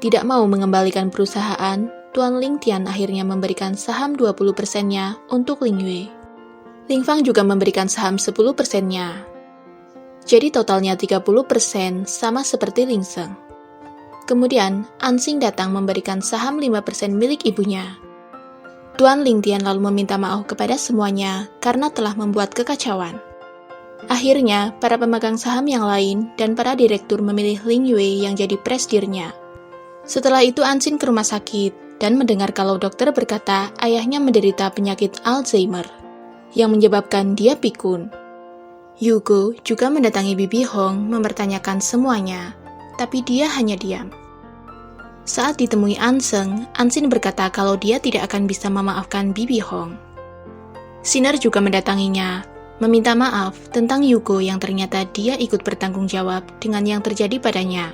Tidak mau mengembalikan perusahaan, Tuan Ling Tian akhirnya memberikan saham 20%-nya untuk Ling Yue. Ling Fang juga memberikan saham 10%-nya. Jadi totalnya 30% sama seperti Ling Sheng. Kemudian, Anxin datang memberikan saham 5% milik ibunya. Tuan Ling Tian lalu meminta maaf kepada semuanya karena telah membuat kekacauan. Akhirnya, para pemegang saham yang lain dan para direktur memilih Ling Yue yang jadi presidennya. Setelah itu Anxin ke rumah sakit dan mendengar kalau dokter berkata ayahnya menderita penyakit Alzheimer yang menyebabkan dia pikun. Yugo juga mendatangi Bibi Hong mempertanyakan semuanya, tapi dia hanya diam. Saat ditemui Anxin berkata kalau dia tidak akan bisa memaafkan Bibi Hong. Sinner juga mendatanginya, meminta maaf tentang Yugo yang ternyata dia ikut bertanggung jawab dengan yang terjadi padanya.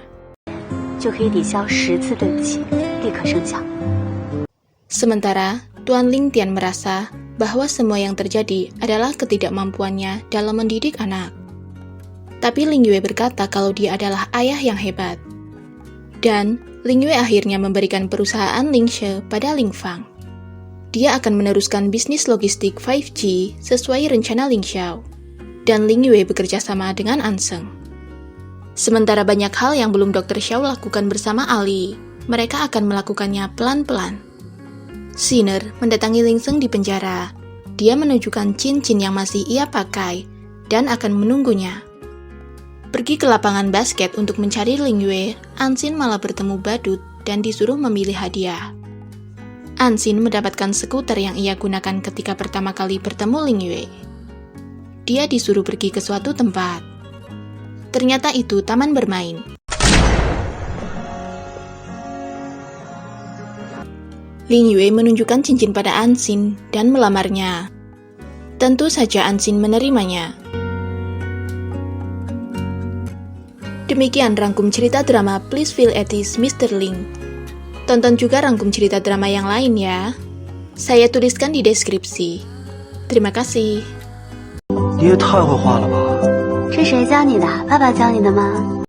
Sementara, Tuan Ling Tian merasa bahwa semua yang terjadi adalah ketidakmampuannya dalam mendidik anak. Tapi Ling Yue berkata kalau dia adalah ayah yang hebat. Dan Ling Yue akhirnya memberikan perusahaan Ling She pada Ling Fang. Dia akan meneruskan bisnis logistik 5G sesuai rencana Ling Xiao. Dan Ling Yue bekerja sama dengan Anxin. Sementara banyak hal yang belum Dr. Xiao lakukan bersama Ali, mereka akan melakukannya pelan-pelan. Sinner mendatangi Ling Sheng di penjara. Dia menunjukkan cincin yang masih ia pakai dan akan menunggunya. Pergi ke lapangan basket untuk mencari Ling Yue, Anxin malah bertemu badut dan disuruh memilih hadiah. Anxin mendapatkan skuter yang ia gunakan ketika pertama kali bertemu Ling Yue. Dia disuruh pergi ke suatu tempat. Ternyata itu taman bermain. Ling Yue menunjukkan cincin pada Anxin dan melamarnya. Tentu saja Anxin menerimanya. Demikian rangkum cerita drama Please Feel at Ease Mr. Ling. Tonton juga rangkum cerita drama yang lain ya. Saya tuliskan di deskripsi. Terima kasih. 你也太会画了吧！是谁教你的？爸爸教你的吗？